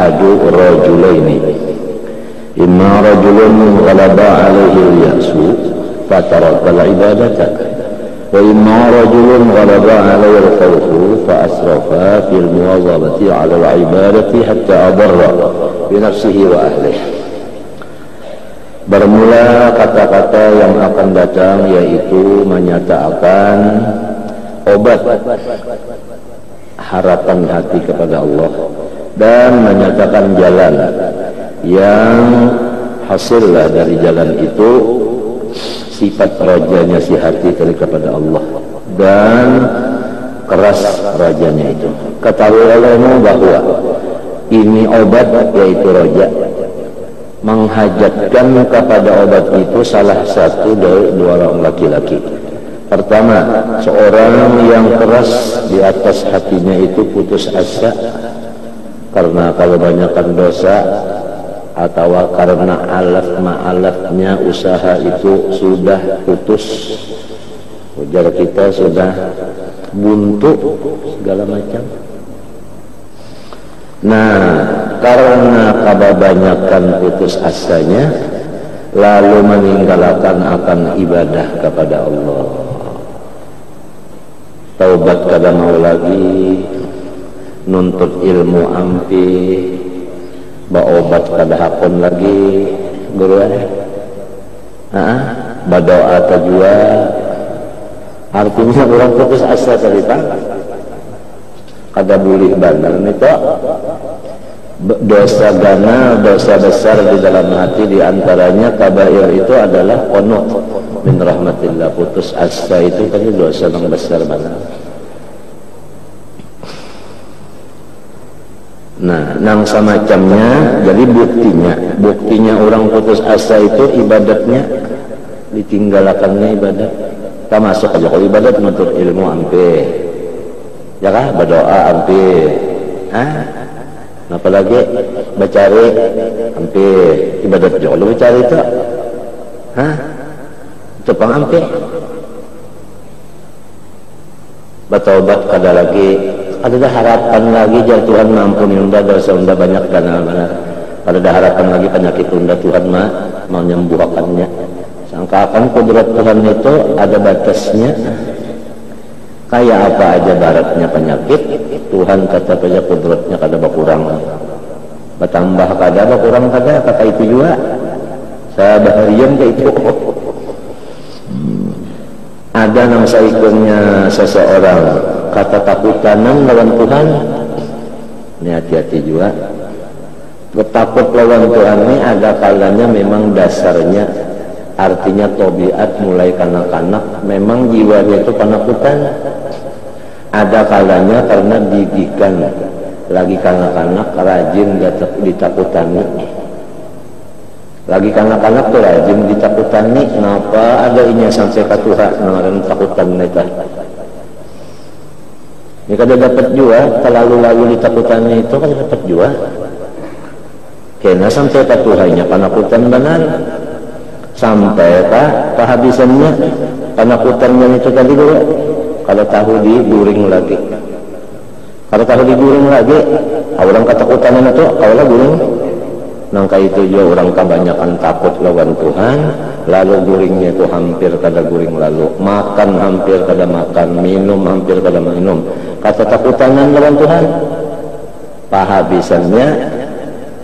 ahadu rajulaini, imma rajulun ghalaba alaihi al-ya'su fataraka al-ibadata, wa imma rajulun ghalaba alaihi al-khawfu fa asrafa fil muwazabati ala al-ibadati hatta adarra bi nafsihi wa ahlihi. Bermula kata-kata yang akan datang, yaitu menyatakan obat harapan hati kepada Allah dan menyatakan jalan yang hasillah dari jalan itu sifat rajanya si hati kepada Allah dan keras rajanya itu. Ketahui olehmu bahwa ini obat, yaitu raja, menghajatkan kepada obat itu salah satu dari dua orang laki-laki. Pertama, seorang yang keras di atas hatinya itu putus asa karena kebanyakan dosa, atau karena alaf-ma'alafnya usaha itu sudah putus, ujar kita sudah buntu segala macam. Nah, karena kebanyakan putus asanya lalu meninggalkan akan ibadah kepada Allah, taubat kada mau lagi, nuntut ilmu ampi, baobat kada hakun lagi, guru berdoa tajua. Artinya orang putus asa tadi Pak, kada boleh bandar itu dosa gana, dosa besar di dalam hati. Diantaranya kabair itu adalah qunut min rahmatillah, putus asa itu kan dosa yang besar banget. Nah, nang semacamnya, jadi buktinya orang putus asa itu ibadatnya ditinggalkannya ibadat. Kita masuk aja kalau ibadat menuntut ilmu ampe, ya kah, berdoa ampe, apalagi bacari ampe, ibadat juga lu bacari itu, cepang ampe, bertobat kada lagi. Ada harapan lagi jar Tuhan mampuni unda dosa unda banyak dan benar. Ada harapan lagi penyakit unda Tuhan mau menyembuhkannya. Sangkakan kudrat Tuhan itu ada batasnya. Kayak apa aja baratnya penyakit, Tuhan tetap aja kudratnya kada berkurang. Bertambah kada, berkurang kada, kata itu juga. Saya baharian ke itu. Ada nang saikurnya seseorang kata takutanan lawan Tuhan, ini hati-hati juga. Takut lawan Tuhan ini ada kalanya memang dasarnya, artinya tabiat mulai kanak-kanak memang jiwanya itu penakutan. Ada kalanya karena didikan lagi kanak-kanak rajin ditakutani, lagi kanak-kanak tuh rajin ditakutani. Kenapa ada inya sampai ke Tuhan dengan takutan mereka? Ini kada dapat juga, terlalu ditakutannya itu kan dapat juga. Kena sampai ke Tuhannya penakutan benar, sampai kehabisannya penakutannya itu tadi dulu. Kalau tahu diduring lagi, orang ketakutan itu kalau guring. Nangka itu juga orang kebanyakan takut lawan Tuhan, lalu guringnya itu hampir kada guring, lalu makan hampir kada makan, minum hampir kada minum. Kata takutanan lawan Tuhan,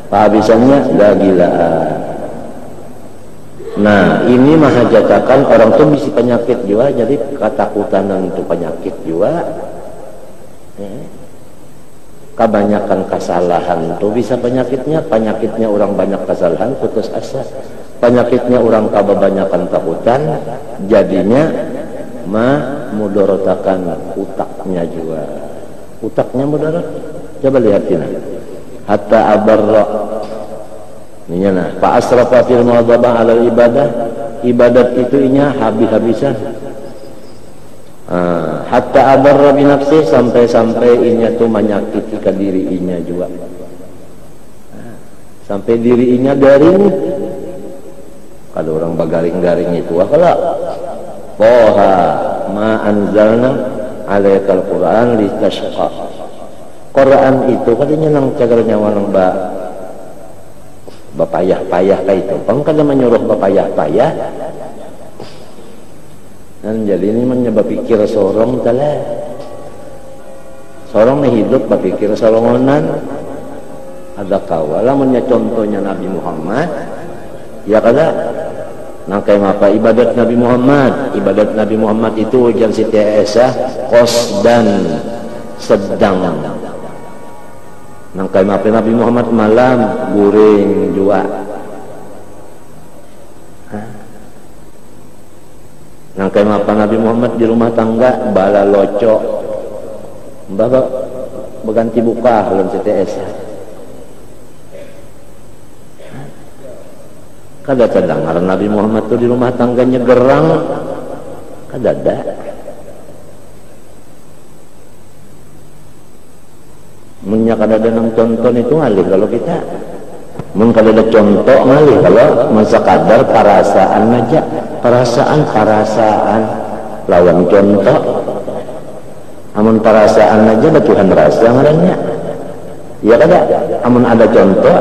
pahabisannya gagilaan. Nah, ini mahajatakan orang tuh bisa penyakit juga, jadi ketakutanan itu penyakit juga. Kebanyakan kesalahan tuh bisa penyakitnya orang banyak kesalahan putus asa, penyakitnya orang kebanyakan takutan jadinya mudorotakan utaknya juga, utaknya mudarat. Coba lihatin hatta abarra ini nah fa asrafa fil muwadzabah ala ibadat itu inya habis-habisan. Hatta adarra bi nafsi, sampai inya tuh menyakiti ke diri inya juga, sampai diri inya garing. Kalau orang bagaring-garing itu kalau poha ma anzalna alaikal Quran litashqa, Quran itu katanya nang cagarnya wanang ba bapayah-payah kayak itu kan kada menyuruh bapayah-payah dan jadi ini menyebab pikir sorong telah sorong nih hidup berpikir sorongonan ada kawala punya contohnya Nabi Muhammad ya kada nangkai apa ibadat Nabi Muhammad itu ujar Siti Aisyah qasdan sedang nangkai apa Nabi Muhammad malam guring jua nangkai apa Nabi Muhammad di rumah tangga bala loco bapak berganti buka belum Siti Aisyah kada terdengar Nabi Muhammad tuh di rumah tangganya gerang kada ada munya kada ada nang contoh itu ngalih kalau kita mun kada ada contoh ngalih kalau masa kadar perasaan aja perasaan lawan contoh amun perasaan aja ada Tuhan rasa ngarannya ya kada amun ada contoh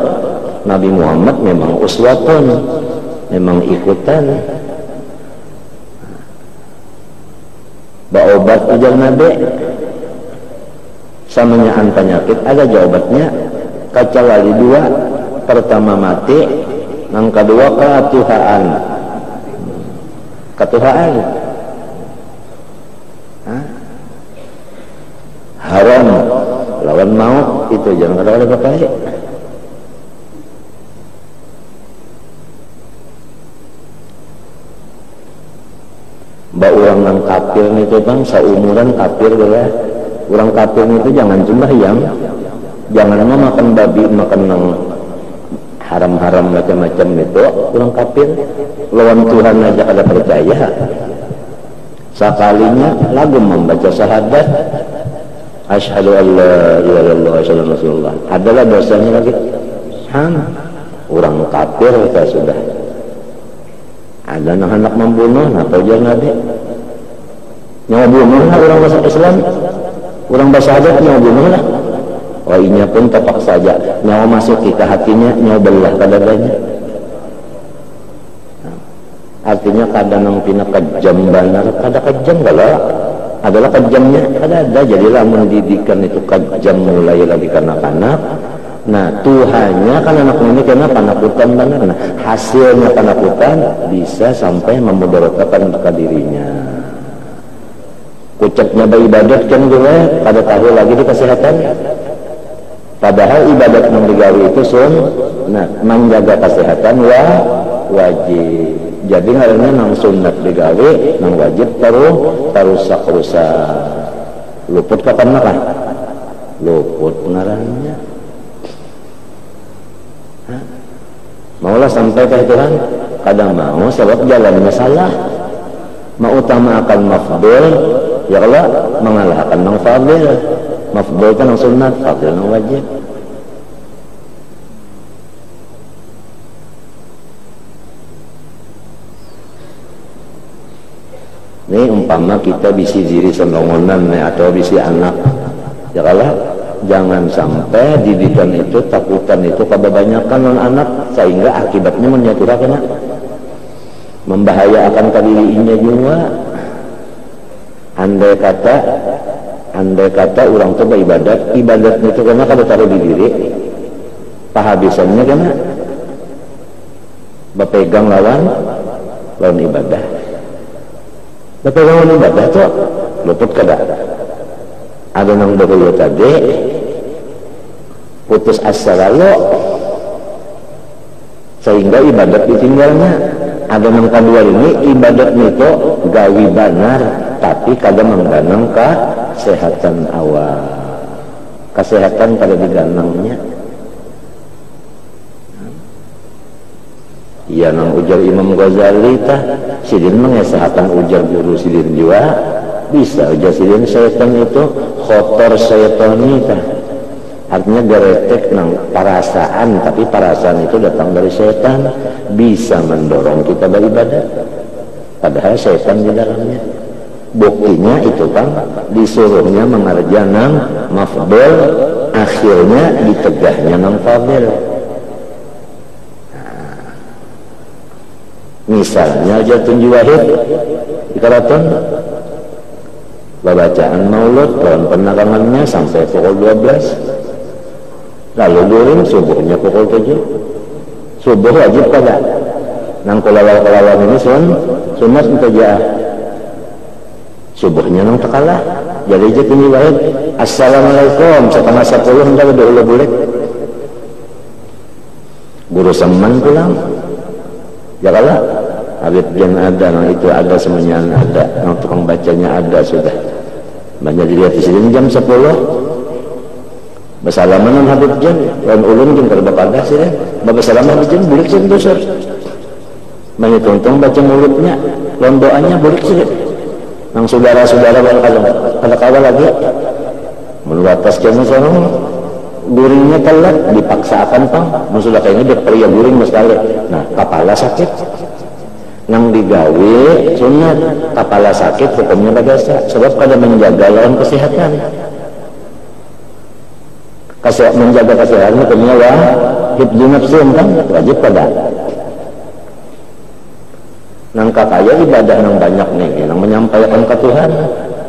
Nabi Muhammad memang uswatun memang ikutan obat ujar Nabi samanyaan penyakit ada jawabannya kecuali dua pertama mati yang kedua ketuhaan haram lawan maut itu jangan kada pakai mbak orang yang kafir itu bang seumuran kafir ya orang kafir itu jangan cuma yang jangan makan babi makan yang haram-haram macam-macam itu orang kafir lawan Tuhan aja kada percaya sekalinya lagu membaca syahadat asyhadu an la ilaha illallah asyhadu anna rasulullah adalah dosanya lagi orang kafir kita sudah ada anak membunuh apa ujar Nabi nyawa bunuh lah orang bahasa Islam orang bahasa adat nyawa bunuh lah wainya pun tepak saja nyawa masuk ke hatinya nyawa belah kadadanya artinya kadang pina kejam banar kada kejam kalau adalah kejamnya kada ada jadilah mendidikan itu kejam mulai lagi kanak-kanak nah Tuhannya kan anak ini karena panakutan benar nah hasilnya panakutan bisa sampai memudaratkan ke dirinya ucapnya beribadat kan gue pada tahu lagi di kesehatan padahal ibadat yang digawi itu nah menjaga kesehatan wajib jadi ngarannya nang sunat digawi nang wajib terus luput kapan marah luput ngarannya maulah sampai ke Tuhan kadang mau sebab jalannya salah mau utamakan mafdul ya Allah mengalahkan nang fadil mafdul kan nang sunat fadil nang wajib ini umpama kita bisi diri senongonan atau bisi anak ya Allah jangan sampai didikan itu takutan itu kebanyakan anak sehingga akibatnya menyatukan membahayakan dirinya juga andai kata orang itu beribadat itu karena kada taruh di diri pahabisannya karena berpegang lawan ibadah berpegang lawan ibadah itu luput kada ada nang dulu tadi putus asa lalu sehingga ibadat ditinggalnya ada nang kedua ini ibadat itu gawi banar tapi kadang mengganang kesehatan awal kesehatan pada diganangnya iya nang ujar Imam Ghazali tah sidin mengesahkan ujar guru sidin juga bisa ujar sidin syaitan itu khotor syaitani tah artinya geretek nang perasaan tapi perasaan itu datang dari syaitan bisa mendorong kita beribadah padahal syaitan di dalamnya buktinya itu kan disuruhnya mengerja nang mafdul akhirnya ditegahnya nang fadil Misalnya jatun juwahid di karaton bacaan maulud lawan penerangannya sampai pukul 12, lalu guring subuhnya pukul 7. Subuh wajib pada nang kelawar ini sunat mutajah, subuhnya nang tekalah. Jadi jatun juwahid assalamualaikum setengah 10 hendak udah boleh guru seman pulang ya kalah. Habib Jan ada, nah itu ada semuanya ada, nah tukang bacanya ada sudah. Banyak dilihat di sini jam 10. Bersalaman Habib Jan, dan ulun jeng kalau bapak sih deh. Bersalaman Habib Jan bulik sih dosor. Banyak tonton baca mulutnya, lawan doanya bulik sih. Nang saudara-saudara pada kawal lagi. Meluatas jam sana, guringnya telat, dipaksakan pang. Maksudnya kayaknya dia pria guring sekali. Nah, kepala sakit. Nang digawe sunat, kepala sakit hukumnya bagasa sebab pada menjaga lawan kesehatan. Menjaga kesehatan hukumnya hifdzu nafsin kan wajib pada. Nang kakaya ibadah nang banyak nih, nang menyampaikan ke Tuhan,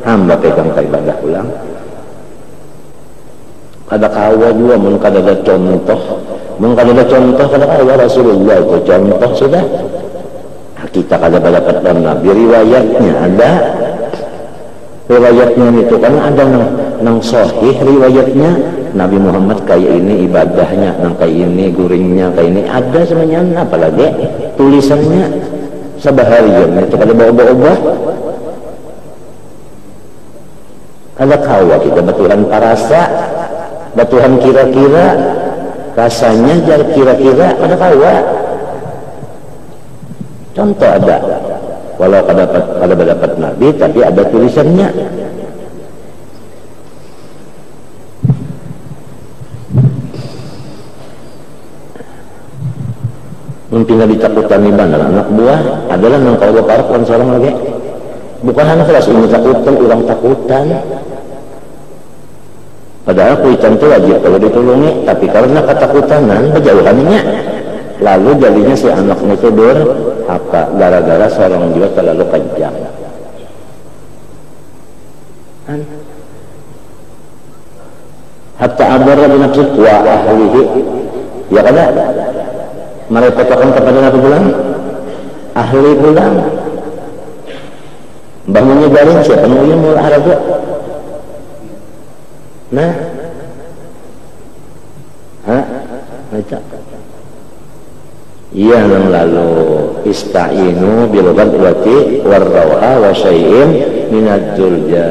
hamba pegang ke ibadah ulang. Kada kawa juga mun kada ada contoh kada kawa Rasulullah itu contoh sudah. Kita kada dapat dan Nabi riwayatnya ada, riwayatnya itu karena ada nang sahih riwayatnya Nabi Muhammad kayak ini ibadahnya, nang kayak ini guringnya, kayak ini ada semuanya, apalagi tulisannya sabaharian itu kada bawa-bawa. Kada kawa kita baturan parasa, baturan kira-kira rasanya jar kira-kira ada kawa. Contoh ada, walau kada dapat Nabi tapi ada tulisannya. Mungkin ditakutan di bandar anak buah adalah nang kalau parkuan seorang lagi. Bukan hanya kelas ini takutan, orang takutan. Padahal kuitan itu wajib kalau ditolongi, tapi karena ketakutanan berjauhannya. Lalu jadinya si anaknya itu apa gara-gara seorang juga terlalu kejam. Hatta abarra bi nafsi wa ahlihi. Ya kada? Mereka katakan kepada Nabi pulang, ahli pulang. Bangunnya garing siapa yang mau Arab? Nah. Baca. Iya nang lalu ista'inu bil ghadwati war rawha wa syai'in minad dulja.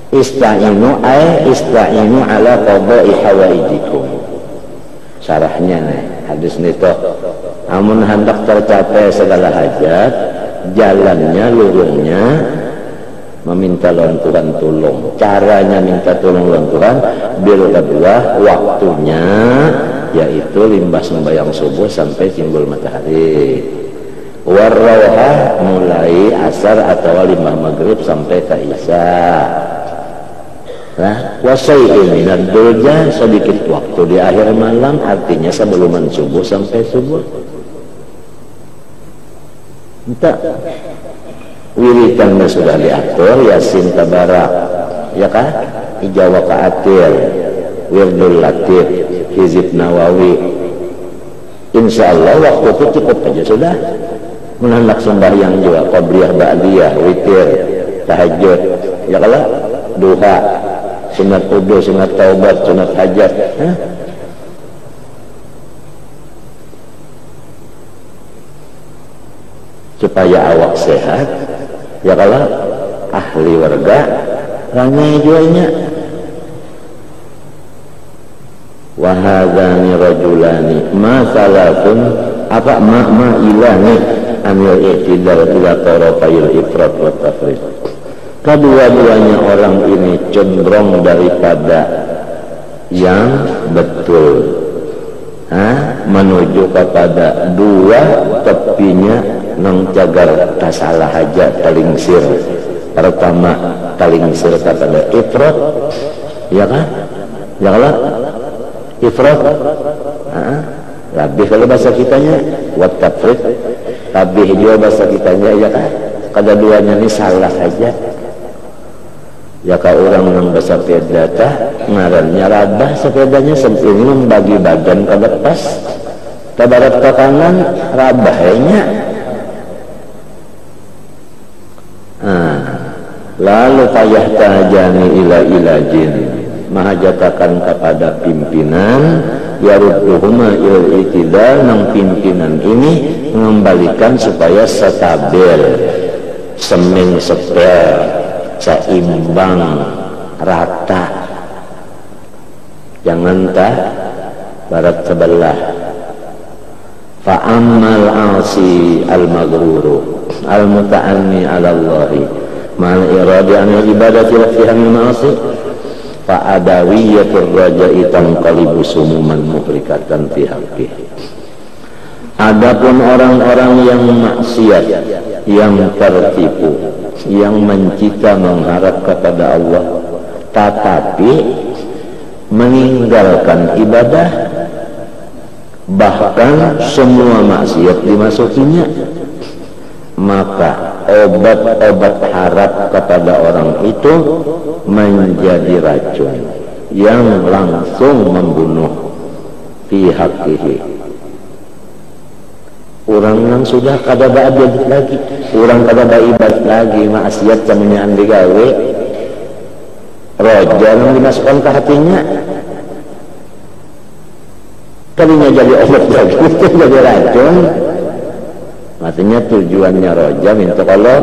Ista'inu ista'inu ala qada'i hawaijikum. Syarahnya nih hadis nito. Amun hendak tercapai segala hajat, jalannya lurungnya meminta lawan Tuhan tolong. Caranya minta tolong lawan Tuhan bil ghadwah waktunya yaitu limbah sembahyang subuh sampai timbul matahari. Warrawha mulai asar atau limbah maghrib sampai ke isya. Nah, wasai'in minad dulja sedikit waktu di akhir malam artinya sebelum subuh sampai subuh. Entah wiritannya sudah diatur, Yasin Tabarak ya kan, Ijawa Kaatir, Wirdul Latif, Hizib Nawawi. Insya Allah waktu itu cukup aja sudah. Menhendak sembahyang juga qabliyah, ba'diyah, witir, tahajud ya kalau duha, sunat wudu, sunat taubat, sunat hajat. Supaya awak sehat ya kalau ahli warga ramai jualnya. Wahadani rajulani ma salatun apa ma ilani amil i'tidal ila tarafayil ifrat wa tafrid. Kedua-duanya orang ini cenderung daripada yang betul menuju kepada dua tepinya nang cagar tasalah aja talingsir. Pertama talingsir kepada ifrat ya kan ya kalau ifrat lebih kalau bahasa kitanya wat tafrid Tabih juga bahasa kitanya ya kan. Kedua-duanya ini salah aja. Ya ka orang yang bersepeda tah ngarannya rabah sepedanya sempit membagi badan ke lepas ke barat ke kanan rabahnya. Lalu payah tajani ila ilajin mahajatakan kepada pimpinan yarudduhuma ilal itidal nang pimpinan ini mengembalikan supaya stabil seming sepel seimbang rata, jangan tak barat sebelah. Fa'ammal asi al-maghruru al-muta'anni ala Allahi ma'al iradi an ibadati lafihan ma'asi fa'adawiyatur raja'i tanqalibu sumuman muhrikatan fi haqqih. Adapun orang-orang yang maksiat, yang tertipu, yang mencita mengharap kepada Allah tetapi meninggalkan ibadah, bahkan semua maksiat dimasukinya, maka obat-obat harap kepada orang itu menjadi racun yang langsung membunuh fi haqqihi. Orang yang sudah kada baibadat lagi, orang kada baibadat lagi, maksiat camunyan digawe, roja yang dimasukkan ke hatinya, kalinya jadi obat lagi, jadi racun. Artinya tujuannya roja minta kalau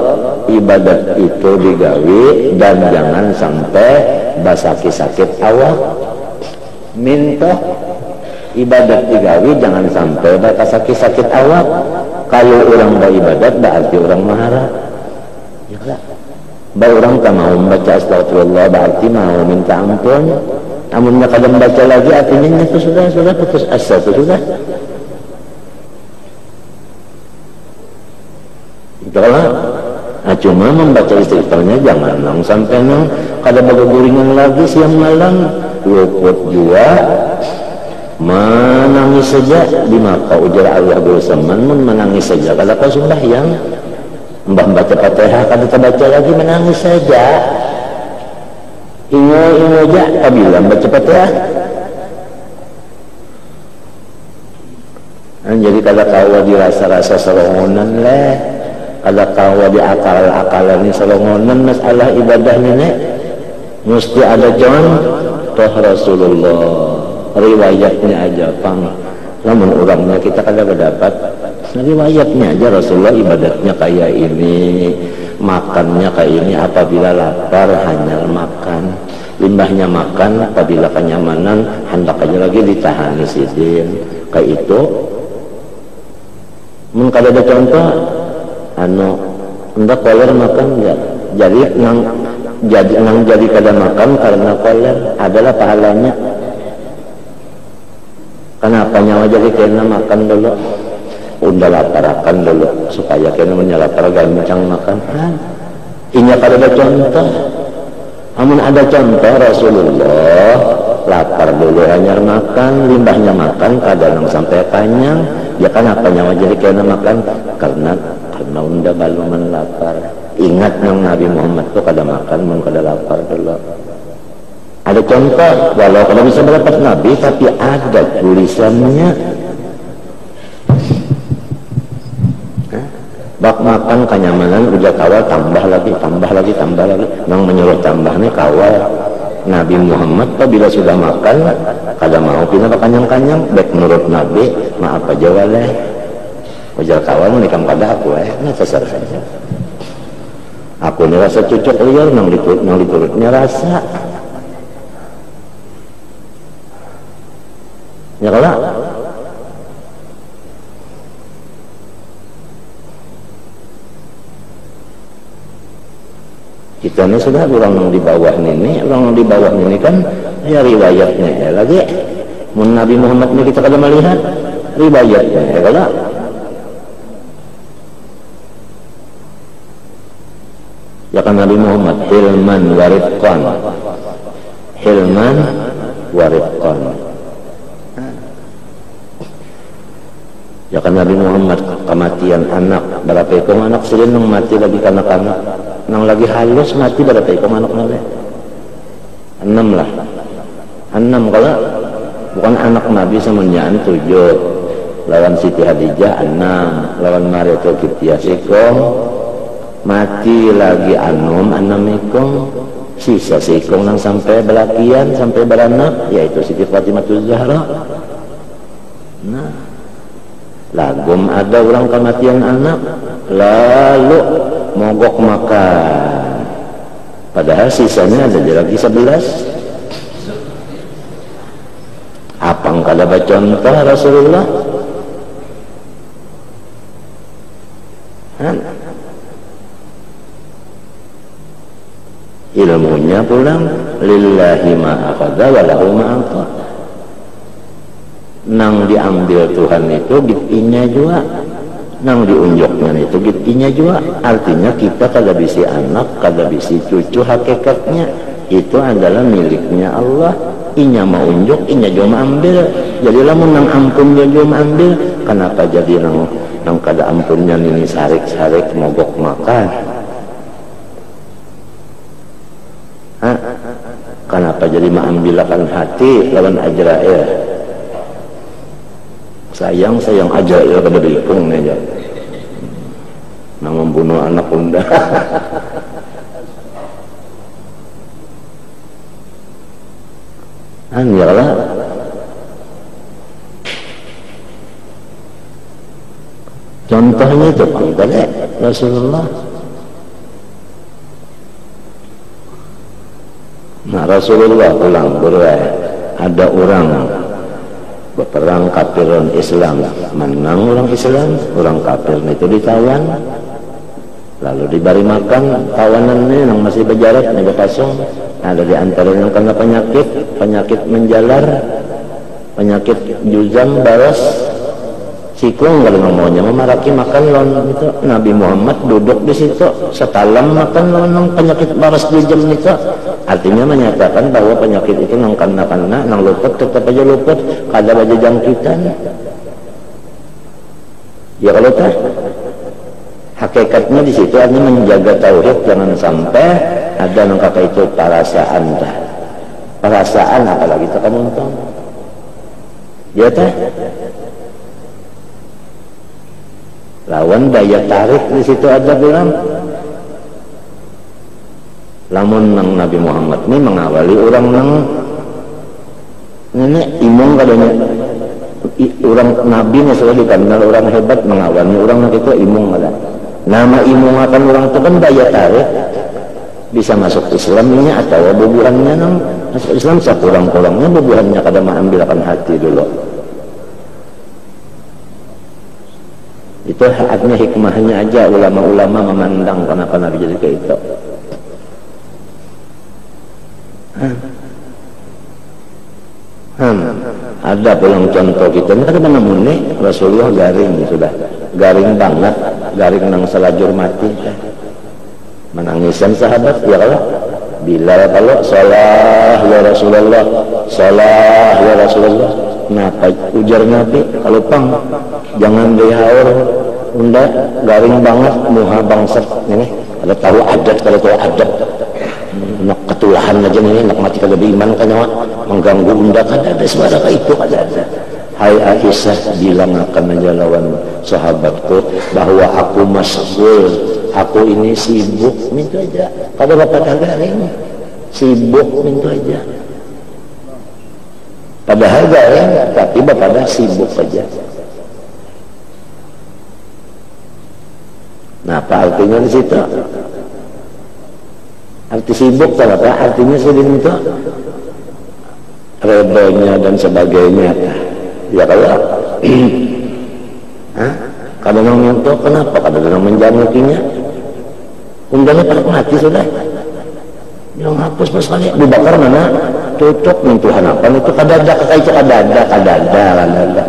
ibadat itu digawe dan jangan sampai basaki-sakit awak. Minta ibadat digawe jangan sampai basaki-sakit awak. Kalau orang beribadat berarti orang mahara. Ya, orang tak mau membaca astagfirullah berarti mau minta ampun. Amunnya kadang baca lagi artinya itu sudah putus asa itu sudah. Itulah. Nah, cuma membaca istighfarnya jangan sampai kada berguringan lagi siang malam, luput juga, menangis saja di maka ujar Allah bersamaan menangis saja. Kalau kau sembahyang, mbah baca Fatihah kada terbaca lagi menangis saja. Ingo aja apabila baca Fatihah. Jadi kalau kau dirasa-rasa selongonan leh. Ada kau di akal-akalan ini selongonan masalah ibadah ini mesti ada contoh Rasulullah riwayatnya aja pang namun orangnya kita kada berdapat riwayatnya aja Rasulullah ibadatnya kayak ini, makannya kayak ini, apabila lapar hanya makan, limbahnya makan, apabila kenyamanan hendak aja lagi ditahani sidin kayak itu. Mun kada ada contoh hendak koler makan enggak, jadi kada makan karena koler adalah pahalanya. Kenapa nyawa jadi kena makan dulu, udah laparakan dulu supaya kena menyalapar gancang makan. Ini kada ada contoh. Amun ada contoh Rasulullah lapar dulu hanya makan, limbahnya makan kadang sampai kenyang. Ya kenapa nyawa jadi kena makan karena unda balu melapar. Ingat nang Nabi Muhammad tuh kada makan kada lapar dulu. Ada contoh, walau kada bisa mendapat Nabi tapi ada tulisannya. Bak makan kenyamanan udah kawal tambah lagi. Nang menyuruh tambah nih kawal. Nabi Muhammad apabila sudah makan kada mau pindah kanyang-kanyang. Baik menurut Nabi maaf aja waleh. Ujar kawan menikam pada aku nah terserah saja. Aku ini rasa cucuk liar nang diturutnya rasa. Ya kalau kita ini sudah orang di bawah ini kan ya riwayatnya ya lagi. Mun Nabi Muhammad ini kita kada melihat riwayatnya ya kalau ya kan Nabi Muhammad hilman warifqan Ya kan Nabi Muhammad kematian anak berapa ikong anak silin nang mati lagi kanak-kanak nang lagi halus mati berapa ikong anak nabi 6 lah 6 kalau bukan anak Nabi semuanya 7 lawan Siti Hadijah 6 lawan Maria Tulkiptiah sikong mati lagi 6 ikong sisa sikong nang sampai belakian sampai beranak yaitu Siti Fatimah Zahra. Nah lagum ada orang kematian anak lalu mogok makan padahal sisanya ada lagi 11 apa kada contoh Rasulullah ilmunya pulang lillahi ma'akhadha walahu ma'akhadha nang diambil Tuhan itu gitinya juga nang diunjuknya itu gitinya juga artinya kita kada bisi anak kada bisi cucu hakikatnya itu adalah miliknya Allah inya mau unjuk inya juga ambil jadilah menang ampun dia juga ambil kenapa jadi nang kada ampunnya ini sarik-sarik mogok makan kenapa jadi mengambilkan hati lawan Ajrail sayang Ajrail kada diikung aja nang membunuh anak unda anjalah contohnya itu pangkale Rasulullah. Nah Rasulullah pulang berai ada orang berperang kafirun Islam menang orang Islam orang kafir itu ditawan lalu diberi makan tawanannya yang masih berjarak nego kosong ada di antaranya karena penyakit menjalar penyakit juzam baras sikung kalau ngomongnya memaraki makan lawan itu Nabi Muhammad duduk di situ setalam makan lawan penyakit baras juzam itu artinya menyatakan bahwa penyakit itu nang karena nang luput tetap aja luput kada aja jangkitan ya kalau teh hakikatnya di situ artinya menjaga tauhid jangan sampai ada nang kata itu perasaan apalagi itu kan untung ya teh lawan daya tarik di situ ada bilang lamun nang Nabi Muhammad ini mengawali orang nang ini imung kadanya orang Nabi nya sudah dikenal orang hebat mengawalnya orang nang itu imung ada nama imung akan orang itu kan daya tarik bisa masuk Islamnya atau bubuhannya nang masuk Islam sekurang-kurangnya bubuhannya kada mengambilkan hati dulu itu haknya hikmahnya aja ulama-ulama memandang kenapa Nabi jadi kayak itu ada pulang contoh kita ini kan namanya Rasulullah garing sudah garing banget garing nang selajur mati menangisan sahabat ya kalau Bilal kalau salah ya Rasulullah salah ya Rasulullah kenapa ujar Nabi kalau pang jangan dihaur unda garing banget muha bangsat ini ada tahu adat kalau tahu adat nak ketulahan aja ini nak mati kada beriman kan mengganggu unda kada ada suara kayak itu kada ada hai Aisyah bilang akan aja lawan sahabatku bahwa aku masgul aku ini sibuk minta aja kada dapat garing sibuk minta aja padahal garing tapi pada sibuk saja. Nah apa artinya di situ? Arti sibuk apa? Artinya sedang itu redonya dan sebagainya. Ya kalau kadang nyentuh kenapa? Kadang menjamukinya. Undangnya pada mati sudah. Yang hapus pas kali dibakar mana? Tutup mentuhan apa? Itu kadada kakak kadada.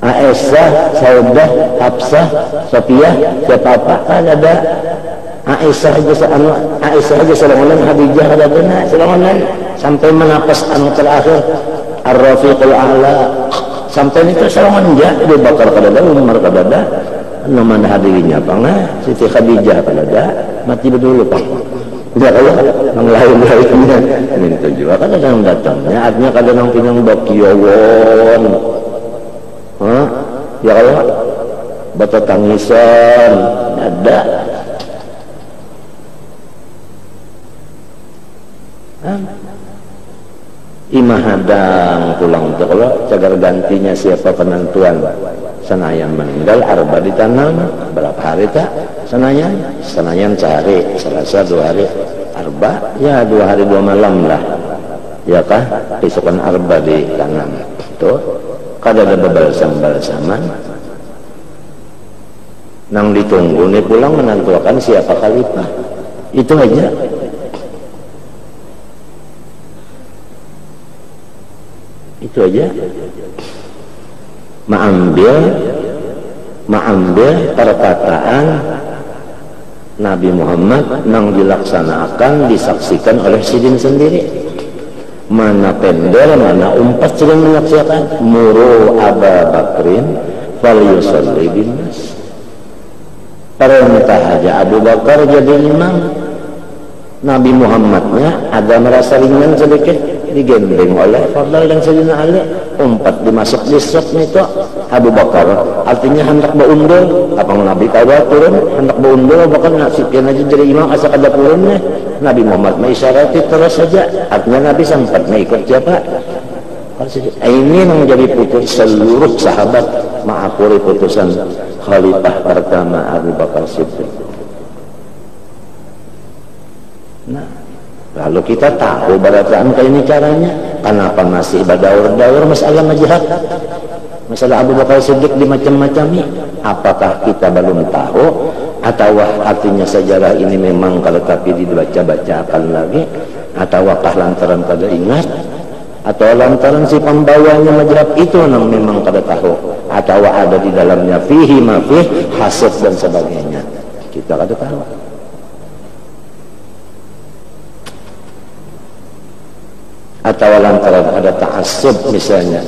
Aisyah, Saudah, Hafsah, Sophia, siapa apa kadada. Aisyah aja selangonan Hadijah kadada selangonan sampai menapas anu terakhir Ar-Rafiqul A'la sampai itu serangan ja Abu Bakar kadada Umar kadada nama hadirinya apa nggak Siti Khadijah kadada mati dulu Pak. Ya kalau yang lain-lainnya ini itu juga kan ada yang datangnya artinya kadang yang pinang bakiowon ya kalau bata tangisan ada imah hadang pulang itu kalau cagar gantinya siapa penentuan Senayan meninggal arba ditanam berapa hari tak Senayan sehari Selasa 2 hari arba ya 2 hari 2 malam lah ya kah besokan arba ditanam tuh kada ada bebalsam-balsaman nang ditunggu nih pulang menentukan siapa khalifah itu aja. Itu aja mengambil perkataan Nabi Muhammad yang dilaksanakan disaksikan oleh sidin sendiri mana pendel mana umpat sedang menyaksikan muru Abu Bakrin fal yusalli bin nas perintah aja Abu Bakar jadi imam Nabi Muhammadnya ada merasa ringan sedikit digendeng oleh Fadl dan Sayyidina Ali umpat dimasuk di stropnya itu Abu Bakar artinya hendak beundul apa Nabi kawa turun hendak beundul bahkan nasibnya aja jadi imam asal ada turunnya Nabi Muhammad mengisyarati terus saja artinya Nabi sempat ikut siapa ini yang menjadi putus seluruh sahabat mengakui putusan khalifah pertama Abu Bakar Siddiq. Nah lalu kita tahu barataan kayak ini caranya kenapa masih berdaur-daur masalah jihad masalah Abu Bakar Siddiq di macam-macam apakah kita belum tahu atau artinya sejarah ini memang kalau tapi dibaca-baca akan lagi ataukah lantaran kada ingat atau lantaran si pembawanya mazhab itu memang kada tahu atau ada di dalamnya fihi mafih hasad dan sebagainya kita kada tahu. Atau lantaran ada ta'assub misalnya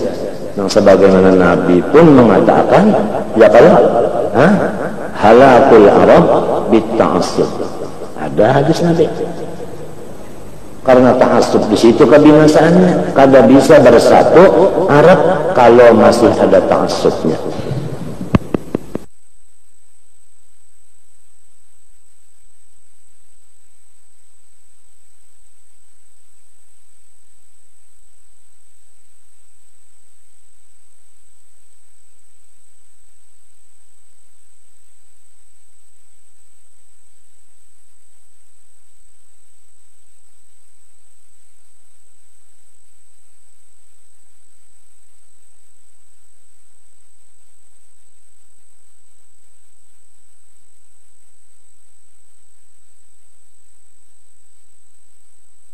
yang sebagaimana Nabi pun mengatakan ya kalau halakul Arab bitta'assub ada hadis Nabi karena ta'assub di situ kebinasaannya kada bisa bersatu Arab kalau masih ada ta'assubnya.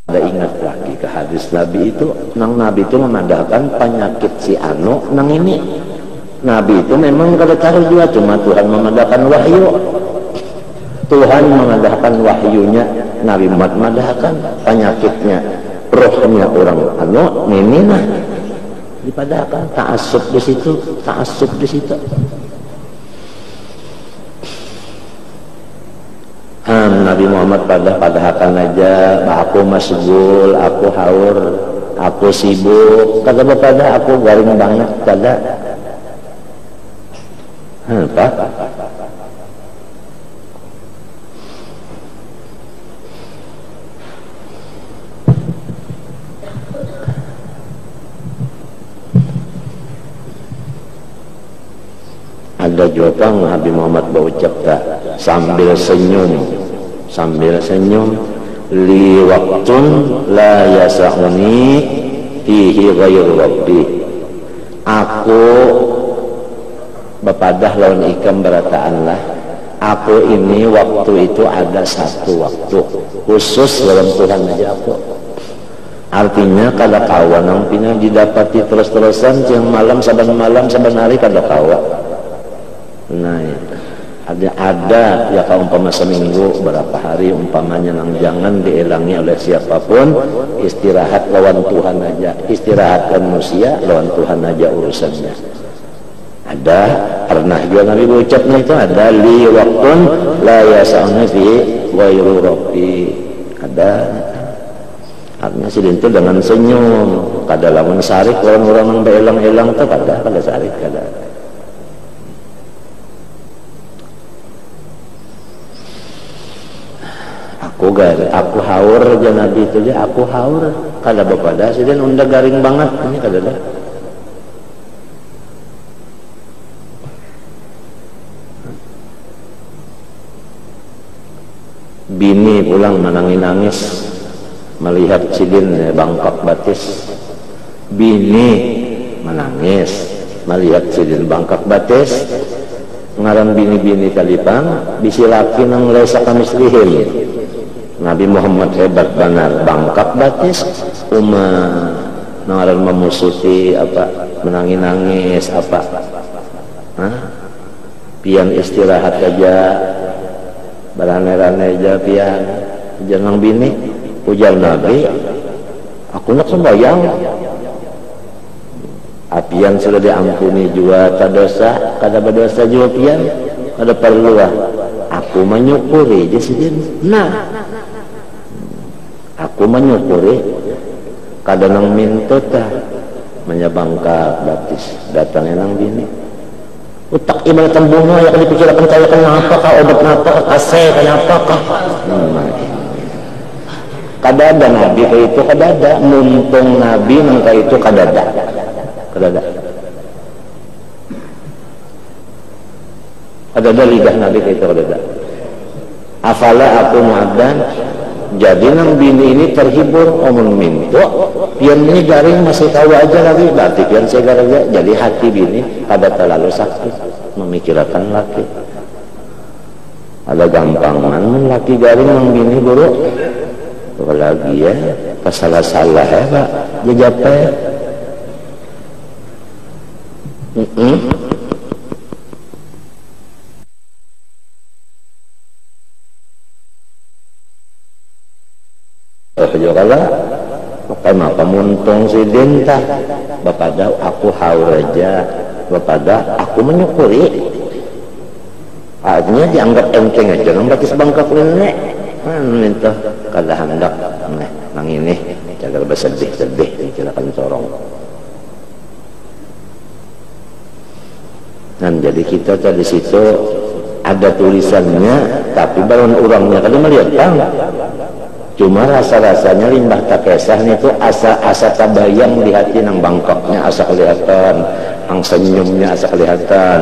Ada ingat lagi ke hadis Nabi itu nang Nabi itu memadahkan penyakit si anu nang ini Nabi itu memang kada tahu juga cuma Tuhan memadahkan wahyu Tuhan memadahkan wahyunya Nabi Muhammad memadahkan penyakitnya rohnya orang anu minina dipadahkan ta'assub di situ Nabi Muhammad padahkan aja aku masgul, aku haur, aku sibuk kata pada aku garing banget kada apa ada jawaban Nabi Muhammad berucap tak sambil senyum li waktun la yasa'uni fihi ghairu rabbi aku bepadah lawan ikam berataanlah aku ini waktu itu ada satu waktu khusus dalam Tuhan aja aku artinya kada kawan yang pina didapati terus-terusan siang malam saban hari kada kawan nah ada ya kalau umpama seminggu berapa hari umpamanya nang jangan dielangi oleh siapapun, istirahat lawan Tuhan aja, istirahatkan manusia lawan Tuhan aja urusannya. Ada pernah juga Nabi ucapnya itu, ada li waktun la yasa'uni fi ghairu rabbi. Ada artinya si itu dengan senyum kada lamun sarik orang-orang yang beelang-elang tuh kada sarik kada. Aku haur aja Nabi itu aja, aku haur kada bepada sih dan unda garing banget ini kada dah. Bini pulang menangis melihat sidin bangkok batis. Bini menangis melihat sidin bangkok batis. Ngaran bini-bini kalipang bisi laki nang lesa kamislihim. Nabi Muhammad hebat benar bangkok batis ngaran memusuti apa menangis apa. Pian istirahat aja barane-rane aja pian jangan bini ujar Nabi aku nak sembahyang apian sudah diampuni juga kadosa kada berdosa juga pian kada perlu aku menyukuri aja sih nah aku menyukuri kada nang minto ta menyabangka batis datangnya nang bini utak ibarat tembuno yang dipikirkan kayak kenapa kah obat kenapa kase kenapa kah kada ada Nabi kayak itu kada ada muntung Nabi nang kayak itu kada ada lidah Nabi kayak itu kada ada. Afala aku mu'addan jadi nang bini ini terhibur omong minto pian ini garing masih tahu aja lagi berarti pian saya garing aja jadi hati bini kada terlalu sakit memikirkan laki ada gampangan laki garing nang bini buruk apalagi ya pasalah-salah ya pak jajapa ya jokala maka muntung si dinta bapada aku haur aja bapada aku menyukuri artinya dianggap enteng aja nang batis bangkak nenek minta kada hendak nang ini jaga bersedih-sedih dikirakan corong dan jadi kita tadi situ ada tulisannya tapi baru orangnya kada melihat kan cuma rasa-rasanya limbah tak kesah itu asa tabayang di hati nang bangkoknya asa kelihatan nang senyumnya asa kelihatan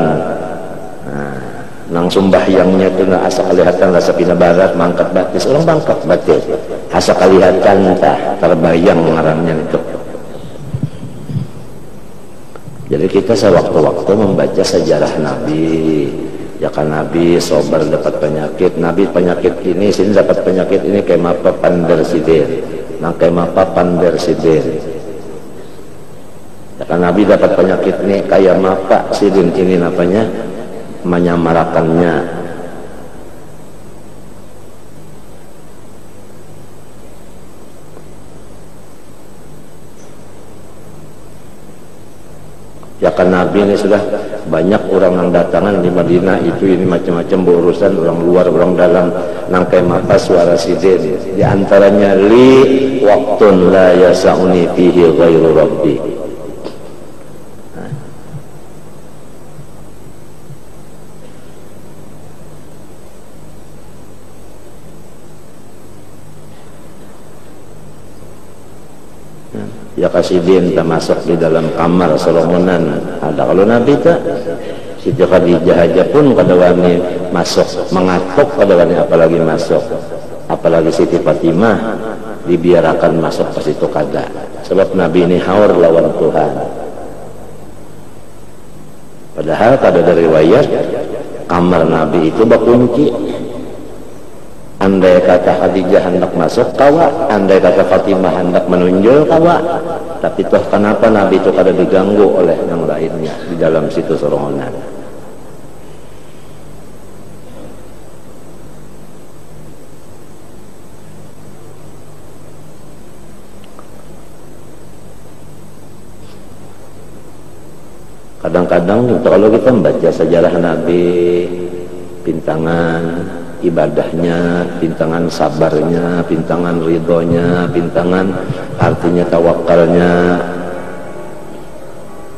nang sumbahyangnya itu asa kelihatan rasa pinabarat mangkat batis orang bangkok batis asa kelihatan entah terbayang ngarannya itu. Jadi kita sewaktu-waktu membaca sejarah Nabi ya kan Nabi sobar dapat penyakit Nabi penyakit ini sini dapat penyakit ini kayak mapa pandersidin nah kayak mapa pandersidin ya kan Nabi dapat penyakit ini kayak mapa sidin ini namanya menyamarakannya ya kan Nabi ini sudah banyak orang yang datangan di Madinah itu ini macam-macam berurusan orang luar orang dalam nangkai mapa suara sidin di antaranya li waktun la yasa'uni fihi ghairu rabbi ya kasidin termasuk di dalam kamar Solomonan ada kalau Nabi tak Siti Khadijah aja pun kadang-kadang masuk mengatuk kadang-kadang apalagi masuk apalagi Siti Fatimah dibiarkan masuk ke situ kada sebab Nabi ini haur lawan Tuhan padahal kada ada riwayat kamar Nabi itu berkunci andai kata Khadijah hendak masuk kawa andai kata Fatimah hendak menunjul kawa tapi toh kenapa Nabi itu kada diganggu oleh yang lainnya di dalam situ sorongan Kadang-kadang kalau kita membaca sejarah Nabi, pintangan ibadahnya, pintangan sabarnya, pintangan ridhonya, pintangan artinya tawakalnya.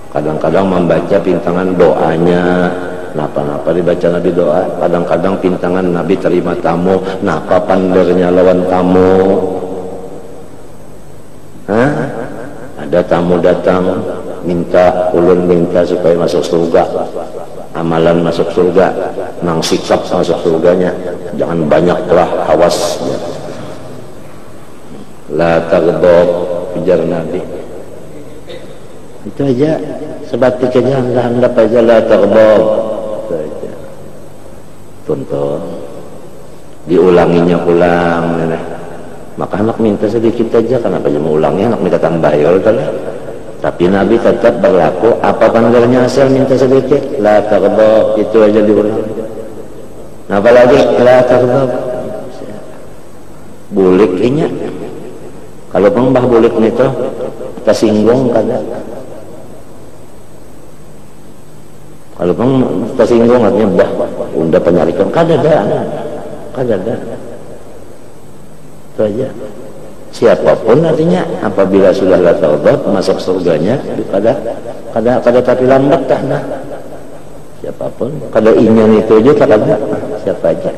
Kadang-kadang membaca pintangan doanya, napa-napa dibaca Nabi doa. Kadang-kadang pintangan Nabi terima tamu, napa pandernya lawan tamu. Hah? Ada tamu datang, ulun minta supaya masuk surga, amalan masuk surga, nang sikap masuk surganya, jangan banyaklah hawas. La taghdab, ujar Nabi. Itu aja, sebatik aja, anggap aja la taghdab. Itu aja. Contoh, diulanginya ulang. Maka anak minta sedikit aja, kenapa aja mau ulangnya, anak minta tambah ya udah. Tapi Nabi tetap berlaku, apa panggilnya asal minta sedikit, la taghdab, itu aja diulang. Nah, apalagi la taghdab, bulik inya. Kalau pembah bulik itu kita singgung kada. Kalau kita singgung artinya bah, unda penyarikan kada ada. Itu aja. Siapapun artinya apabila sudah la taghdab masuk surganya kada tapi lambat dah nah. Siapapun kada inyan itu aja kada siapa aja.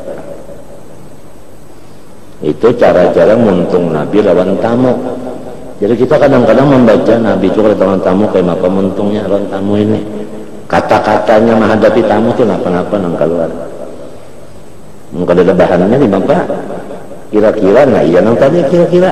Itu cara-cara muntung Nabi lawan tamu. Jadi kita kadang-kadang membaca Nabi itu kalau lawan tamu kayak apa muntungnya lawan tamu ini. Kata-katanya menghadapi tamu itu napa-napa nang keluar. Mungkin ada bahannya di Bapak. Kira-kira, nah iya nang tadi kira-kira.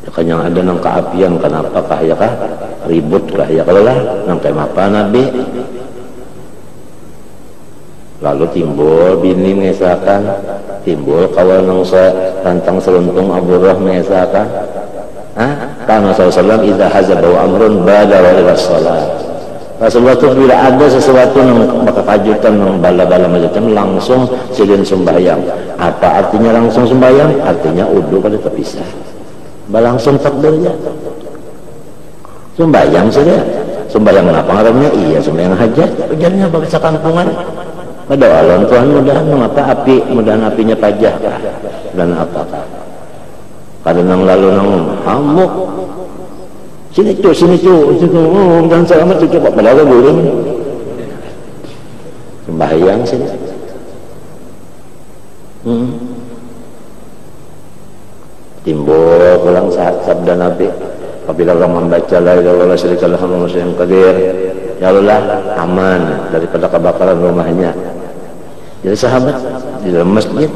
Ya kan yang ada nang keapian, kenapa kah ya kah? Ribut kah ya kalau lah, nang kayak apa Nabi? Lalu timbul bini mengesahkan, timbul kawal nangsa tantang seluntung Aburrah mengesahkan. Karena Rasulullah idza hazabahu amrun badara ila shalah. Rasulullah itu bila ada sesuatu yang maka kajutan yang bala-bala macam langsung silin sembahyang. Apa artinya langsung sembahyang? Artinya udu kada terpisah. Langsung takbirnya. Sembahyang saja. Sembahyang apa ngarannya? Iya, sembahyang hajat. Ujarnya bangsa kampungan. Berdoa lawan Tuhan mudahan mengapa mudahan apinya pajah dan apakah kadang lalu nang hamuk sini cu dan selamat cu coba padahal burung sembahyang sini timbul pulang saat sabda Nabi apabila orang membaca la ilaha illallah syarika lahu musyrikan qadir ya Allah aman daripada kebakaran rumahnya. Jadi sahabat di dalam masjid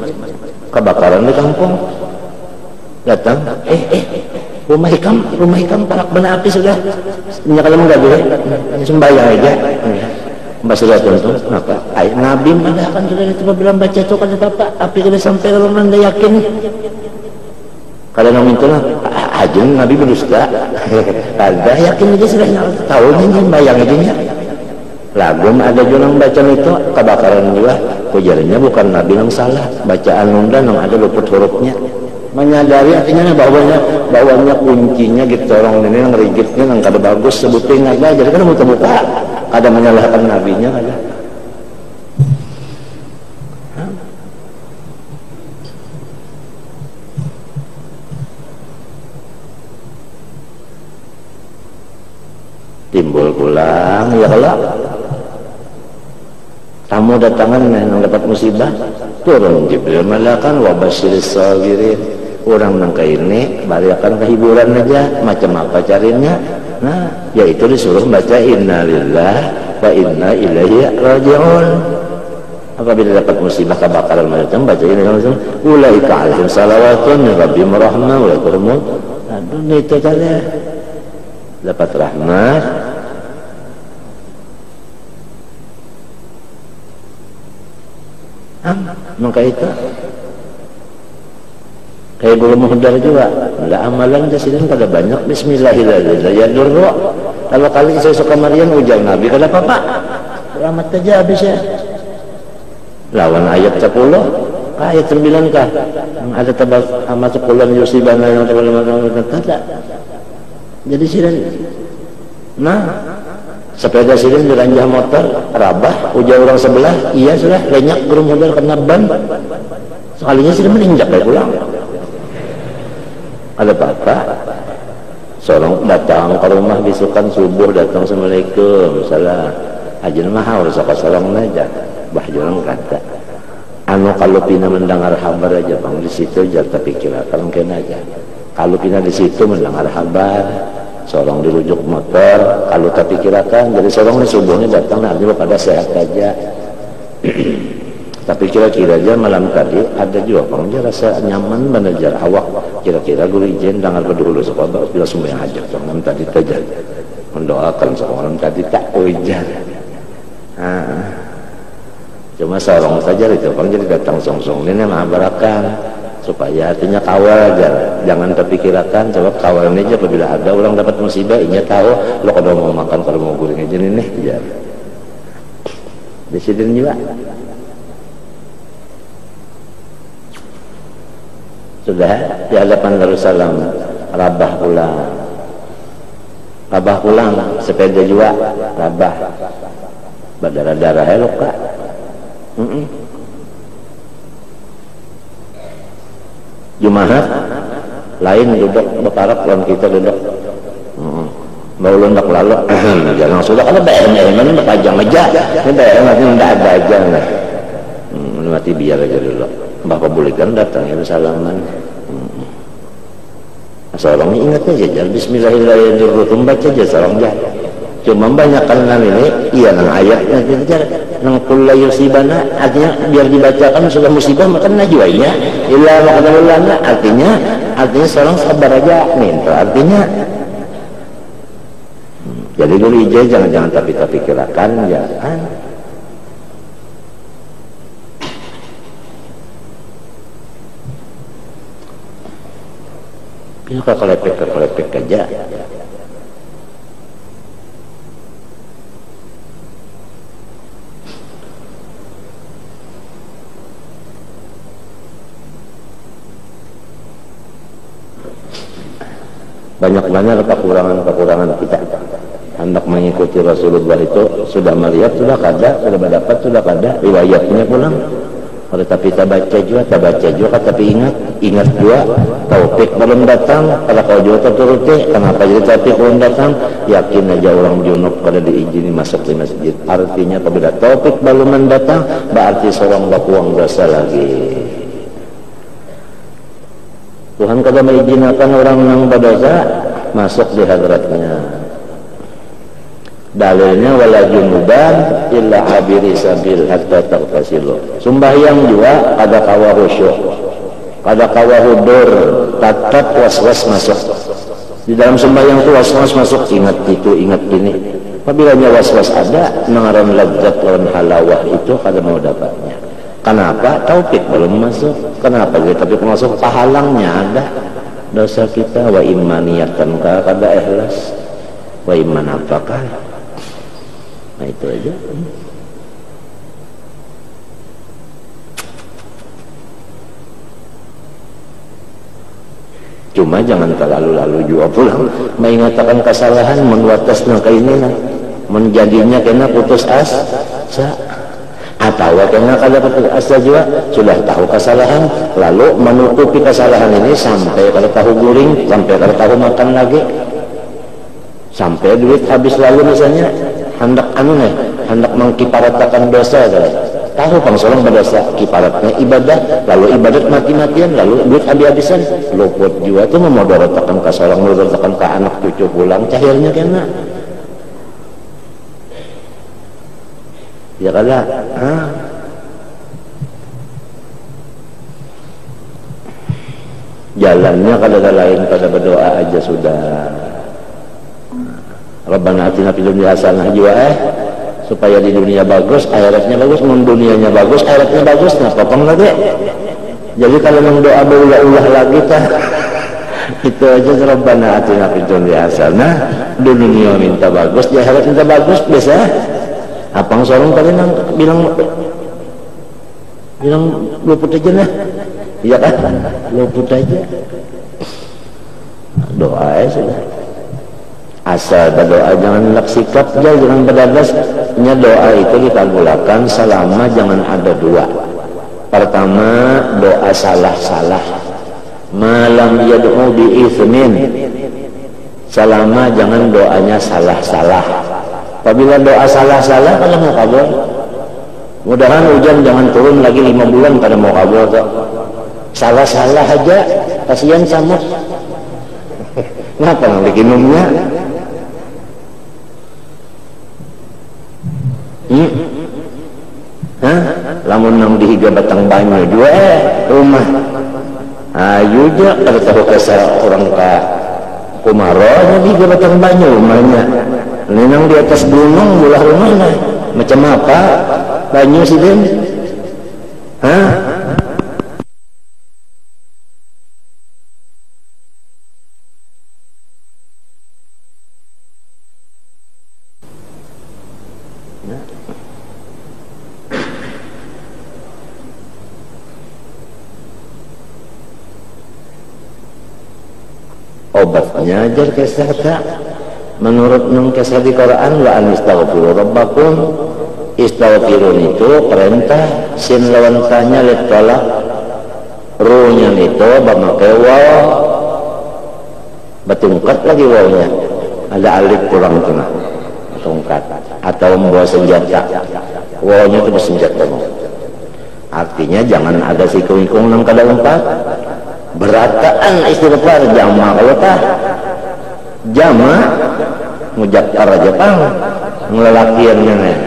kebakaran di kampung datang rumah hikam palak bena api sudah kalau enggak boleh sembahyang aja mbak sudah tonton kenapa Nabi mengatakan sudah itu bilang baca itu kata bapak api kada sampai kalau anda yakin kalau nang minta ajeng Nabi berdusta ada yakin aja sudah tahu ini sembahyang aja lagum ada junang bacaan itu kebakaran juga ujarnya bukan Nabi yang salah bacaan nunda yang ada luput hurufnya menyadari artinya bawanya kuncinya gitu orang ini yang rigidnya yang kada bagus sebutin aja jadi kan buka ada menyalahkan Nabinya ada timbul pulang ya kalau tamu datangan yang dapat musibah turun Jibril malakan wa basyiris sabirin orang nangka ini bariakan kehiburan aja macam apa carinya nah yaitu disuruh baca innalillah wa inna ilaihi raji'un apabila dapat musibah kebakaran macam baca ini langsung ulaika alaihim salawatun min rabbihim rahmah wa lakum aduh itu tadi dapat rahmat maka itu kayak belum muhdar juga ada amalan jasidan kada banyak bismillahirrahmanirrahim. Kalau kali saya suka Maryam ujar Nabi kada apa-apa. Selamat aja habis ya. Lawan ayat 10, ayat 9 kah? Ada tabas masuk bulan yusibana yang kada. Jadi sidan. Nah, sepeda sidan diranjah motor, rabah, ujar orang sebelah, iya sudah lenyak burung modal kena ban. Sekalinya sidan menginjak baik pulang. Ada apa-apa? Seorang datang ke rumah bisukan subuh, datang assalamualaikum, salah. Ajin mah harus apa seorang aja. Bah jorang kata. Anu kalau pina mendengar kabar aja bang di situ aja tapi kira kalau mungkin aja. Kalau pina di situ mendengar kabar, seorang dirujuk motor, kalau tapi kirakan jadi seorang ini subuhnya datang nanti pada sehat aja. Tapi kira-kira aja malam tadi ada juga bang dia rasa nyaman menejar awak. Kira-kira guru izin dengar berdulu sekolah bila semua yang hajat malam tadi saja mendoakan seorang tadi tak ujar. Cuma seorang saja itu bang jadi datang song-song ini mengabarakan supaya artinya kawal aja, jangan terpikirkan sebab kawal ini aja apabila ada orang dapat musibah inya tahu lo kalau mau makan kalau mau goreng aja nih ya disini juga sudah di hadapan Rasulullah rabah pulang sepeda juga rabah berdarah-darah elok kak. Jumahat lain duduk berparak lawan kita duduk mau lundak lalu jangan sudah kalau BM berpajang aja ini BM nanti tidak ada aja mati biar aja dulu Bapak bolehkan datang ya salaman seorang ingat aja bismillahirrahmanirrahim baca aja seorang jalan cuma banyak karena ini iya nang ayatnya kita nang kulla yusibana artinya biar dibacakan sudah musibah maka najwainya illa maqdalana artinya seorang sabar aja minta artinya jadi guru ijazah jangan tapi kirakan ya kan ini kelepek aja banyak kekurangan kita hendak mengikuti Rasulullah itu sudah melihat sudah mendapat sudah kada riwayatnya pulang kalau tapi tak baca juga tapi ingat juga taufik belum datang kalau kau juga terturuti kenapa jadi taufik belum datang yakin aja orang junub pada diizini masuk di masjid artinya apabila taufik belum mendatang berarti seorang bakuang dosa lagi Tuhan kada mengizinkan orang yang berdosa masuk di hadratnya. Dalilnya wala junuban illa abiri sabil hatta taqtasilu. Sembahyang juga kada kawa khusyuk, kada kawa hudur, tatap was-was masuk. Di dalam sembahyang itu was-was masuk, ingat itu, ingat ini. Apabila was-was ada, mengaran ladzat lawan halawah itu kada mau dapatnya. Kenapa? Taufik belum masuk. Kenapa? Tapi masuk pahalangnya ada. Dosa kita wa immaniyatan kada ikhlas. Wa imman apakah? Nah itu aja. Cuma jangan terlalu juga pulang mengatakan kesalahan menuatasnya ke ini menjadinya kena putus asa atau kena kada putus asa juga sudah tahu kesalahan lalu menutupi kesalahan ini sampai kada tahu guring sampai kada tahu makan lagi sampai duit habis lalu misalnya hendak hendak mengkiparatakan dosa tahu pangsolong berdosa kiparatnya ibadah lalu ibadat mati-matian lalu duit habis-habisan luput juga itu memodoratakan ke seorang memodoratakan ke anak cucu pulang cahirnya kena ya kada jalannya kada lain pada berdoa aja sudah Rabbana atina fid dunya hasanah juga supaya di dunia bagus, akhiratnya bagus, dunianya bagus, akhiratnya bagus, nah popong lagi. Jadi kalau mendoa berulah-ulah lagi Itu aja Rabbana atina fid dunya hasanah, dunia minta bagus, di akhirat minta bagus biasa. Apang sorong kali nang bilang luput aja lah. Iya kan? Luput aja. Doa ya sudah. Asal berdoa jangan lak sikap aja, jangan berdadas. Nya doa itu dikabulkan selama jangan ada dua. Pertama doa salah-salah. Malam yad'u bi itsmin. Selama jangan doanya salah-salah. Apabila doa salah-salah kalau mau kabul. Mudahan hujan jangan turun lagi 5 bulan pada mau kabul kok. Salah-salah aja kasihan samut. Kenapa nang dikinumnya? Hah? Lamun nang dihiga batang banyu juga rumah. Ayo aja kalau tahu kesal orang ka Kumaro dihiga batang banyu rumahnya. Nenang di atas gunung belah rumahnya. Macam apa? Banyu sih Den? Hah? Obatnya ajar kesehatan menurut nung kisah di Quran wa anistaghfiru rabbakum. Istaghfirun itu perintah, sin lawan tanya lihat tolak ruhnya itu bamakai waw betungkat lagi wawnya ada alif kurang tengah betungkat atau membawa senjata wawnya itu bersenjata. Artinya jangan ada sikung-ikung nang kada empat berataan istighfar jama kalau tah jama mujakkar aja pang ngelalakiannya nih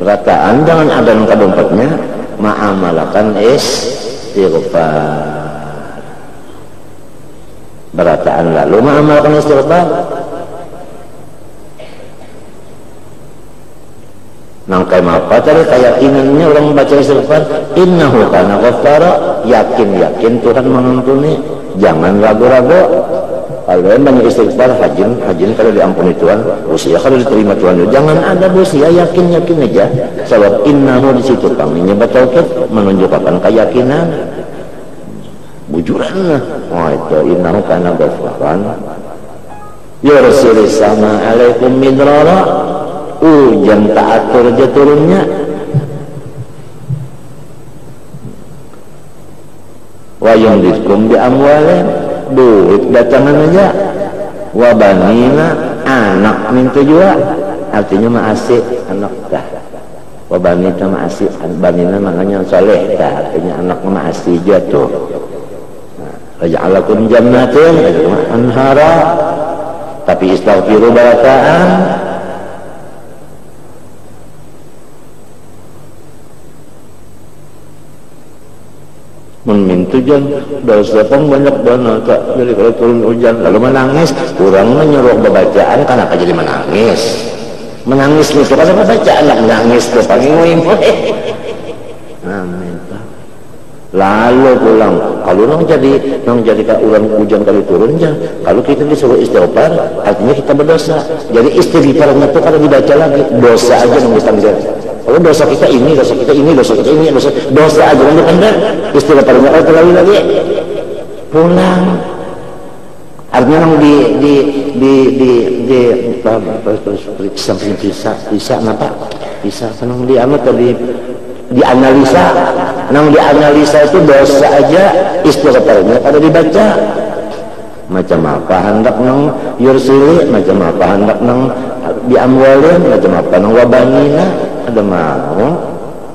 berataan jangan ada nang kada empatnya ma'amalakan istighfar berataan lalu ma'amalakan istighfar nang kayak apa tadi keyakinannya orang baca istighfar innahu kana ghaffara yakin Tuhan mengampuni jangan ragu-ragu kalau banyak istighfar hajin kalau diampuni Tuhan usia kalau diterima Tuhan jangan ada usia yakin aja sebab innahu di situ kami nyebat tauhid menunjukkan keyakinan bujuran itu innahu kana ghaffaran yursilis sama alaikum midrara hujan tak atur aja turunnya wa yumditkum bi amwalin duit datangan aja wabanina anak minta juga artinya ma'asih anak dah wabanina ma'asih banina maknanya soleh dah artinya anak ma'asih juga tuh raja'alakum jannatin anhara tapi istaghfiru barakaan tujuan dosa pun banyak dana tak jadi kalau turun hujan lalu menangis kurang menyuruh bacaan karena jadi menangis nih kalau bacaan nak menangis tuh panggil nguim amin lalu pulang kalau nang jadi kak ulang hujan kali turun ya kalau kita disuruh istighfar artinya kita berdosa jadi istighfarnya itu kalau dibaca lagi dosa aja yang ditanggung kalau dosa kita ini dosa aja untuk anda istighfarnya kalau terlalu lagi pulang artinya nang bisa apa bisa senang diamat tadi dianalisa nang dianalisa itu dosa aja istighfarnya kalau dibaca macam apa hendak nang yursili macam apa hendak nang diamwalin macam apa nang wabanina ada mau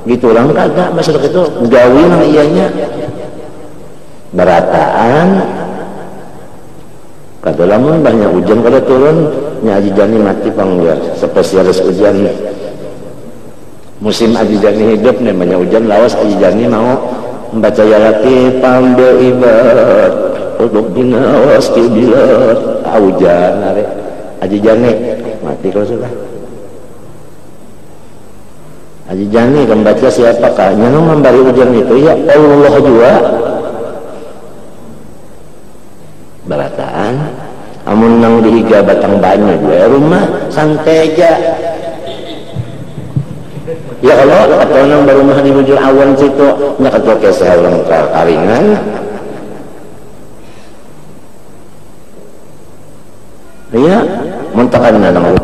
gitu orang kagak masyarakat itu gawi nang ianya berataan kata lamun banyak hujan kalau turun nyaji jani mati panggil spesialis hujan musim Aji Jani hidup nih banyak hujan lawas Aji Jani mau membaca yalati pambil ibad untuk binawas kibilat hujan Aji Jani mati kalau sudah Aji Jani membaca siapakah yang memberi hujan itu ya Allah juga jual batang banyu gue rumah santai aja. Ya kalau atau nang baru mah di bujur awan situ nya ketua keseh orang karingan. Iya, muntakan nang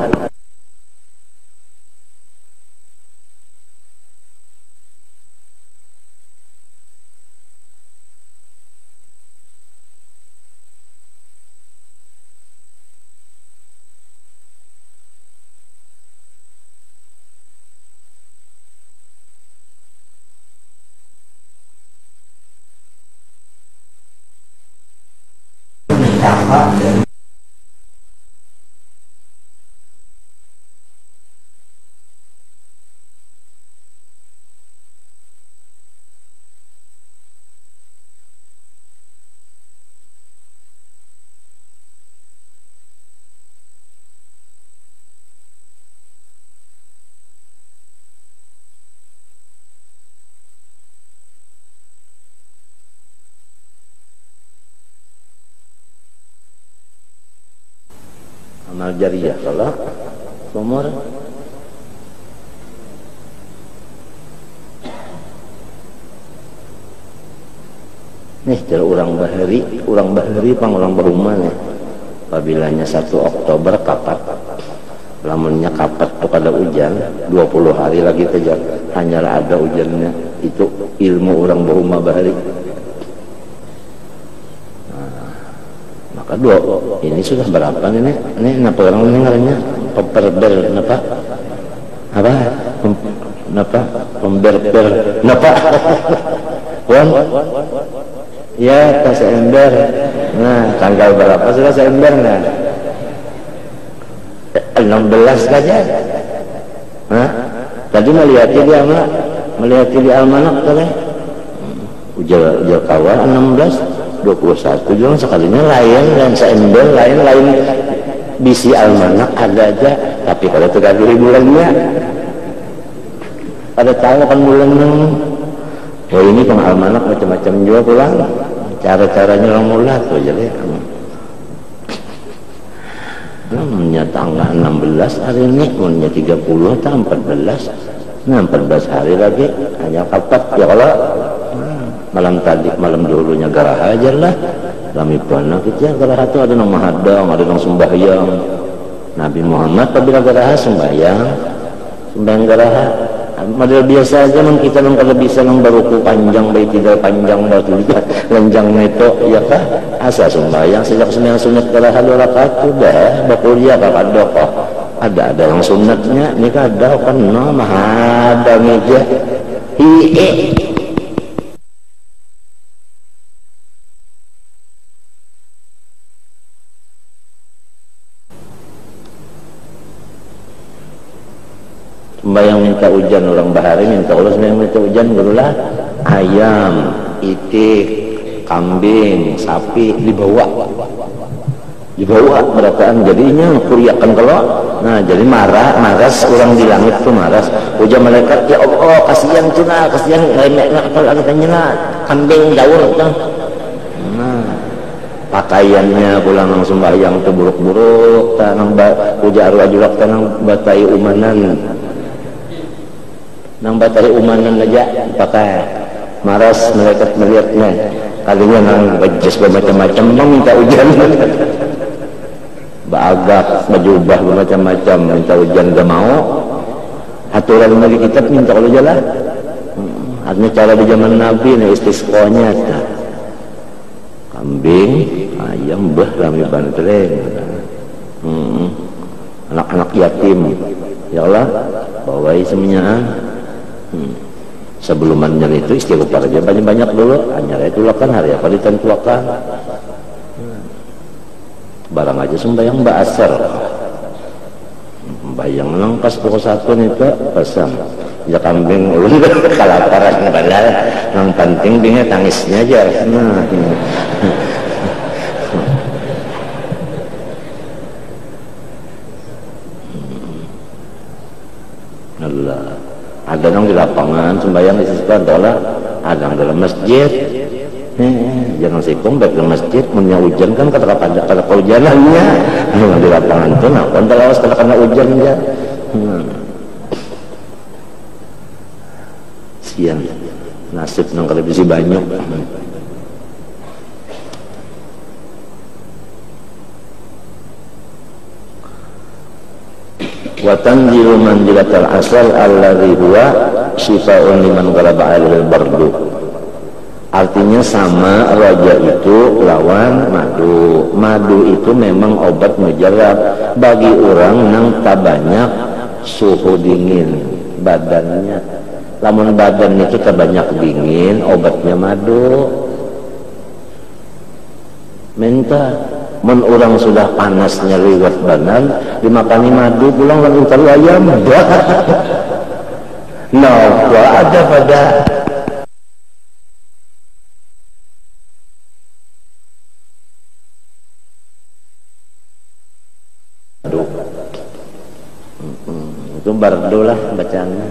amal jariah kalau umur nih dari orang bahari pang orang berumah nih apabila 1 Oktober kapat lamunnya kapat tuh ada hujan 20 hari lagi saja hanyalah ada hujannya itu ilmu orang berumah bahari. Maka ini sudah berapa ini kenapa orang ini ngarannya pemberber kenapa apa pemberber kenapa wan ya tas ember. Nah tanggal berapa sudah seember nah 16 saja. Nah tadi melihat di almanak tadi ujar kawan 16 21 juga sekalinya lain dan seember lain bisi almanak ada aja tapi kalau 30 bulannya pada tahu kan bulan oh ini peng almanak macam-macam juga pulang cara-caranya orang mulat tuh jadi namanya tanggal 16 hari ini namanya 30 atau 14 nah 14 hari lagi hanya kapat ya kalau malam dulunya garaha aja lah lami panah kita garaha itu ada yang mahadang ada yang sembahyang Nabi Muhammad apabila garaha sembahyang garaha model biasa aja man kita nang kalau bisa nang baruku panjang baik tidak panjang batu juga lenjang neto ya kah asa sembahyang sejak sembahyang sunat garaha 2 rakaat udah bakuliah kakak dokoh ada yang sunatnya ini kada kan no mahadang aja hie sembahyang minta hujan orang bahari minta Allah sembahyang minta hujan gurulah ayam, itik, kambing, sapi dibawa berataan jadinya kuriakan kalau nah jadi maras orang di langit tuh maras hujan malaikat ya Allah kasihan cuna kasihan remekna apa lagi tanya kambing daun tuh nah pakaiannya pulang nang sembahyang tuh buruk-buruk tanang puja arwah julak tanang batai umanan nang batai umanan aja pakai maras malaikat melihatnya kalinya nang bajas bermacam-macam minta hujan bagak bajubah bermacam-macam minta hujan gak mau aturan lagi kitab minta kalau jalan artinya cara di zaman Nabi nih istisqonya kambing ayam rami bantreng anak-anak yatim ya Allah bawai semuanya sebelumnya itu istighfar aja banyak-banyak dulu hanya itu kan hari apa ditentuakan barang aja sembahyang basar bayang nang pas pokok 1 itu pasang ya kambing ulun kalaparan padahal nang penting dia tangisnya aja nah Allah ada nang di lapangan sembahyang di situ ada yang dalam masjid Jangan sipung baik ke masjid punya hujan kan kata kehujanannya di lapangan itu nah kon telawas kena hujan ya. Sian nasib nang televisi banyak. Wa tanzilu manzilatal asal alladhi huwa shifaa'un liman ghalaba 'alaihi al-bardu. Artinya sama raja itu lawan madu. Madu itu memang obat mujarab bagi orang yang tak banyak suhu dingin badannya. Lamun badan itu tak banyak dingin, obatnya madu. Minta mun orang sudah panas nyeriwat badan dimakani madu pulang langsung taruh ayam dah. Nah, ada pada itu bardo lah bacanya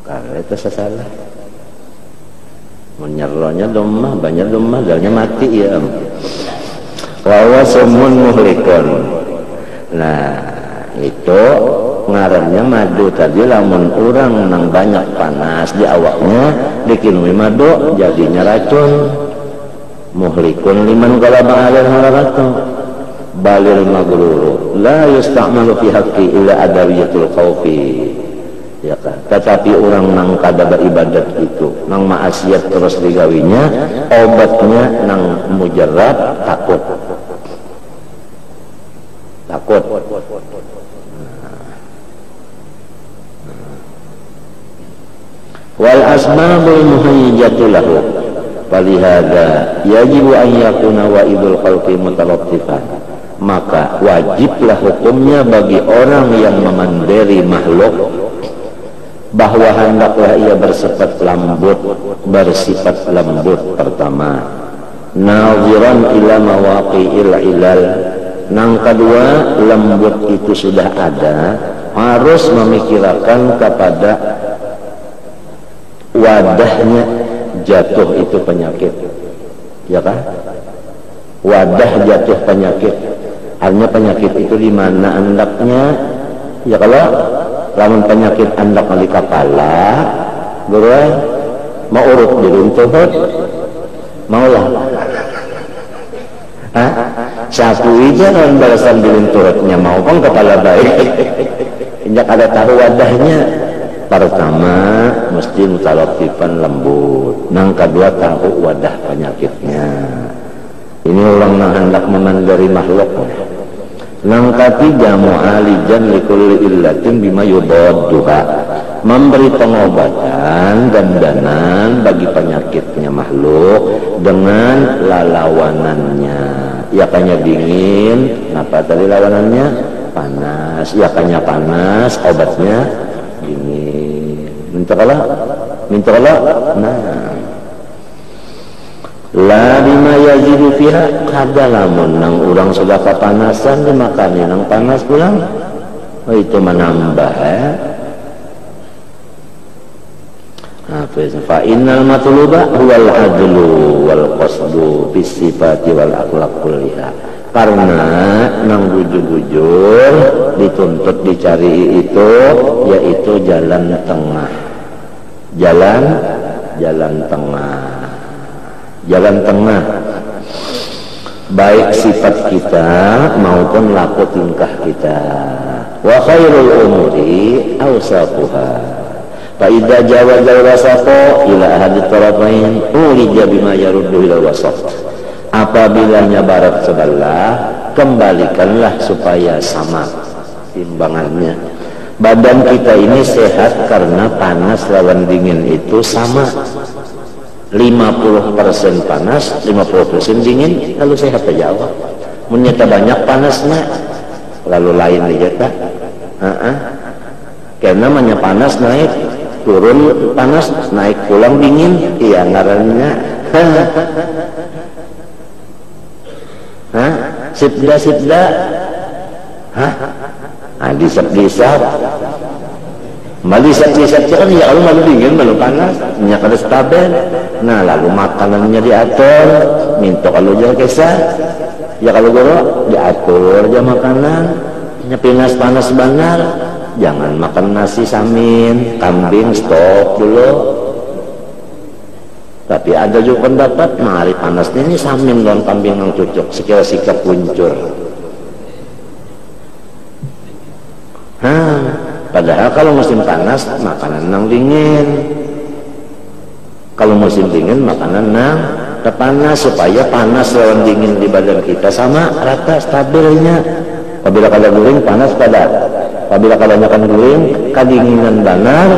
karena itu salah menyerlonya domah banyak domah dalnya mati ya wawa sumun muhlikun. Nah itu ngarannya madu tadi lamun orang nang banyak panas di awaknya dikinui madu jadinya racun. Muhlikun liman ghalaba 'alal hararatu balil maghruru la yusta'malu fi haqqi illa adawiyatul khaufi. Ya kan, tetapi orang nang kada beribadat itu nang maksiat terus digawinya obatnya nang mujarab takut. Wal asbabul muhayyijatu lahu falihada yajibu an yakuna wa'idul khalqi mutalattifan. Maka wajiblah hukumnya bagi orang yang memandiri makhluk bahwa hendaklah ia bersifat lembut. Pertama naziran ila mawaqi'il ilal. Nang kedua lembut itu sudah ada harus memikirkan kepada wadahnya jatuh itu penyakit, ya kan? Wadah jatuh penyakit, hanya penyakit itu di mana andaknya, ya kalau lamun penyakit andak di kepala, guru mau urut di runtut, maulah. Sapu aja kan balasan di runtutnya mau kan kepala baik. Injak ada tahu wadahnya. Pertama mesti mutalatifan lembut. Nang kedua tahu wadah penyakitnya. Ini orang yang hendak memandiri makhluk. Nang ketiga mu'alijan likulli illatin bima yudadduha. Memberi pengobatan dandanan bagi penyakitnya makhluk dengan lalawanannya. Yakanya dingin, kenapa tadi lawanannya? Panas. Yakanya panas, obatnya dingin. Minta kalah. Nah, la bima yazidu fiha kada lamun nang urang sudah kepanasan dimakani nang panas pulang. Oh itu menambah fa innal matluba huwal adlu wal qasdu bis sifati wal akhlaq kulliha. Karena nang bujur-bujur dituntut dicari itu yaitu jalan tengah. Jalan tengah baik sifat kita maupun laku tingkah kita. Wa khairul umuri awsaquha. Fa idza jawazal wasata ila ahadi tarafain urija bima yaruddu ila wasat. Apabila barat sebelah kembalikanlah supaya sama timbangannya. Badan kita ini sehat karena panas lawan dingin itu sama. 50% panas, 50% dingin, lalu sehat aja Allah. Menyata banyak panasnya, lalu lain aja tak. Karena namanya panas naik, turun panas, naik pulang dingin, iya ngarannya. Sibda. Disap-disap. Malisat-lisat kan ya kalau malu dingin malu panas nya kada stabil. Nah lalu makanannya diatur, minta kalau jangan kisah ya kalau goro diatur aja makanan nya panas benar. Jangan makan nasi samin kambing, stop dulu. Tapi ada juga pendapat mari panasnya ini samin dan kambing yang cocok sekira sikap puncur. Padahal kalau musim panas makanan yang dingin, kalau musim dingin makanan yang panas, supaya panas lawan dingin di badan kita sama rata stabilnya. Apabila kada guring panas kada, apabila kada makan guring kadinginan benar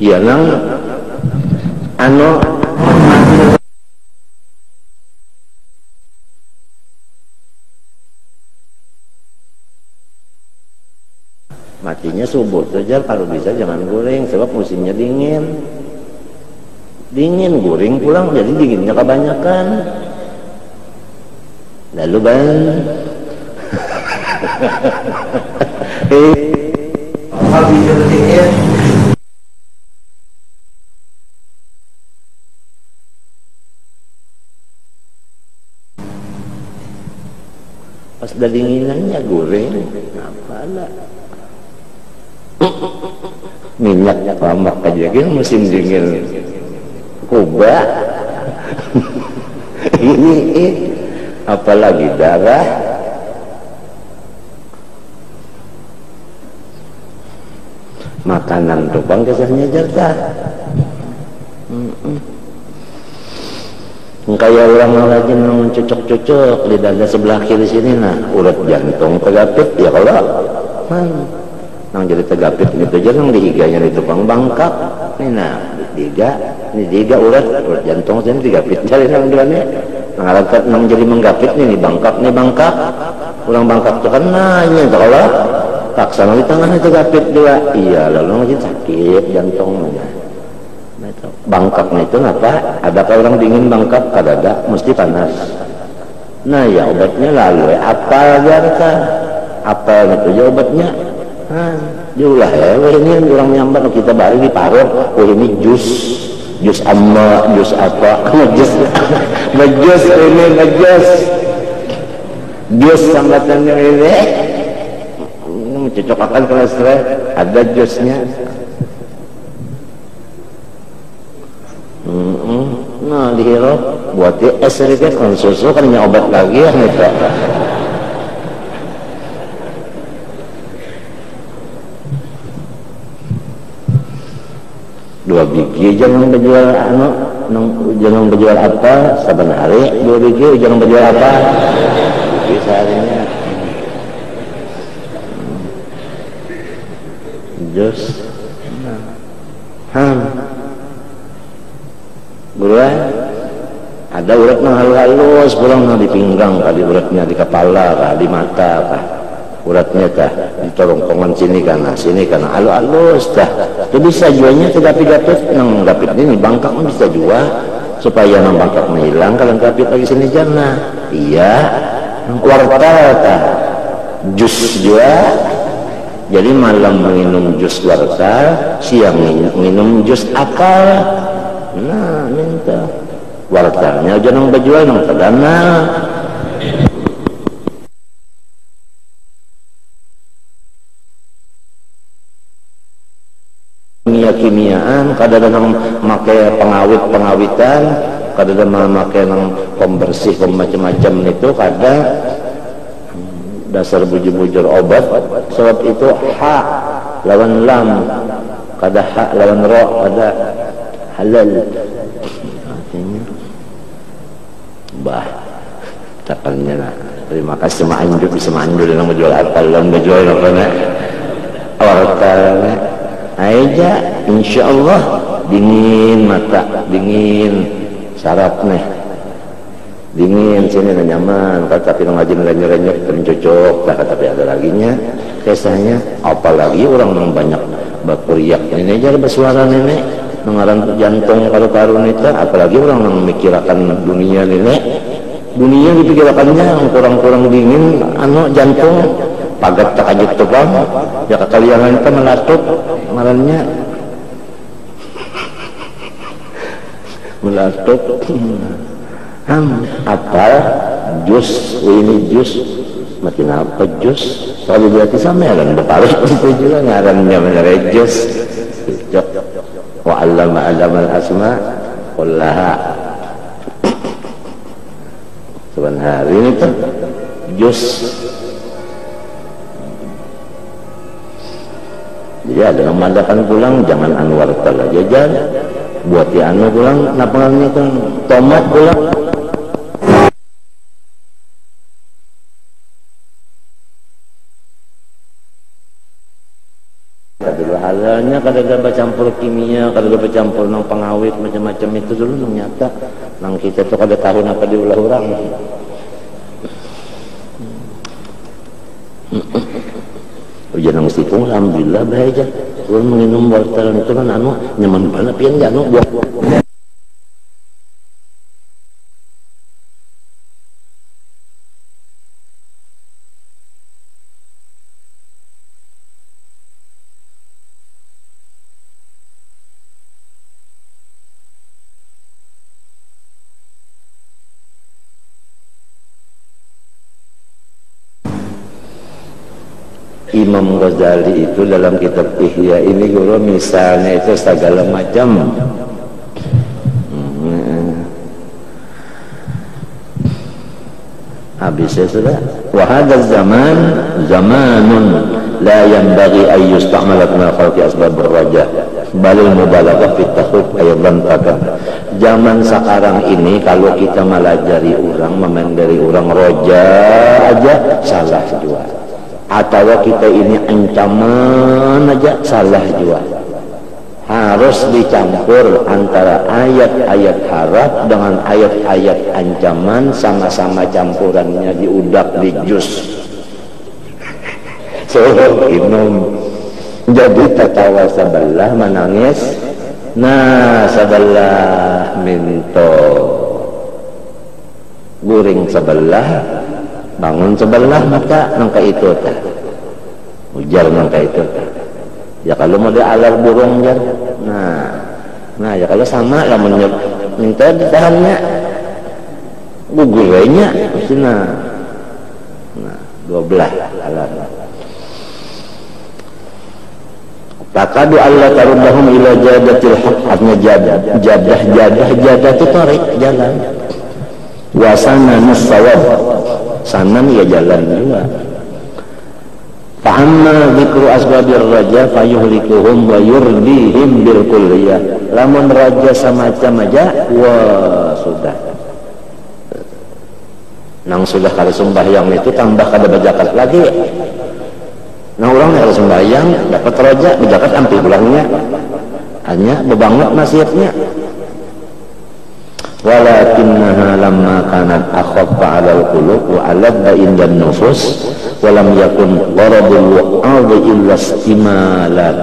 ya nang matinya subuh saja kalau bisa jangan goreng sebab musimnya dingin goreng pulang jadi dinginnya kebanyakan lalu pas udah dinginannya goreng apalah minyaknya pamak aja kan musim dingin kuba ini apalagi darah makanan tuh bang kesannya jatah kayak orang lagi cocok-cocok di dada sebelah kiri sini nah urat jantung tegapit ya kalau nang jadi tegapit gitu aja nang dihiganya di tukang bangkak ini nah dihiga urat jantung sini tegapit cari nang duanya nang jadi menggapit nih bangkak orang bangkak tuh kan nanya kalau paksa di tengah itu tegapit dua iya lalu lagi sakit jantungnya bangkaknya itu apa adakah orang dingin bangkak kada mesti panas nah ya obatnya lalu apa aja apa itu ya obatnya julah ya ini orang nyambat kita balik di paruh ini jus amma jus apa ngejus sambatan yang ini mencocokkan kolesterol ada jusnya nah dihirap buat es sedikit kan susu kan obat lagi ya gitu. Dua biji jangan berjual jangan berjual apa saban hari 2 biji jangan berjual apa bisa harinya jus buruan ada urat yang halus pulang di pinggang kali uratnya di kepala kah di mata kah uratnya kah di corongkongan sini karena halus dah itu bisa jualnya tidak gapit nang gapit ini bangkak bisa jual supaya nang bangkak hilang kalau gapit lagi sini jana iya warta kah jus jual jadi malam minum jus warta siang minum jus akal nah minta wartanya jangan berjual nang tadana kimiaan kadang-kadang pakai pengawitan kadang-kadang pakai nang pembersih macam-macam itu kadang dasar bujur-bujur obat sebab itu ha lawan lam kada ha lawan ro kada halal artinya bah takalnya lah terima kasih semanjur yang menjual apa yang menjual apa nak wartalnya aja insyaallah dingin mata dingin sarapnya dingin sini nyaman tapi ngajin renyek cocok tak tapi ada laginya kisahnya apalagi orang yang banyak bakuriak ini aja bersuara nenek mengarang jantung paru-paru itu apalagi orang yang memikirkan dunia nenek dunia dipikirkannya yang kurang-kurang dingin jantung pagat takajut tukang ya kakaliangan itu melatup ngarannya melatup apal jus ini jus makin apa jus kalau berarti sama ya kan berpaling itu juga ngarannya bener jus wa allama al asma kullaha sebenarnya hari ini tuh jus ya ada mengadakan pulang jangan Anwar telah jajan buat ya anu pulang napangannya kan tomat pulang adalah halnya kadang bercampur kimia kadang bercampur nang pengawet macam-macam itu dulu nang nyata nang kita tuh kada tahu apa diulah orang ujian nang situng alhamdulillah baik aja ulun menginum wortel itu kan anu nyaman banget pian ya anu buah Imam Ghazali itu dalam kitab Ihya ini guru misalnya itu segala macam habisnya sudah wahada zaman zamanun la yanbaghi an yusta'malat min khalqi asbab ar-raja balil mubalaghah fi takhuf aydan takam zaman sekarang ini kalau kita melajari orang memandiri orang roja aja salah juga atau kita ini ancaman aja salah juga harus dicampur antara ayat-ayat harap dengan ayat-ayat ancaman sama-sama campurannya diudak di jus inum jadi tertawa sebelah menangis nah sebelah minto guring sebelah bangun sebelah maka nangka itu tah ujar nangka itu tah ya kalau mau dia alar burung jar nah ya kalau sama lah minta ditahannya gugurnya nah 12 alar takadu Allah taruddahum ila jadatil haq artinya jadah itu tarik jalan wasana nusawab sanan ya jalan juga fa'amma dzikru asbabir raja fayuhlikuhum wa yurdihim bil kulliyah lamun raja semacam aja wah sudah nang sudah kalau sembahyang itu tambah kada berzakat lagi nah orang kalau sembahyang dapat raja berzakat ambil pulangnya hanya bebanget masjidnya walakinnaha lamma kanat akhaffa 'ala al-qulub wa 'aladda indan nufus wa lam yakun gharadul wa'adhi illa istimalat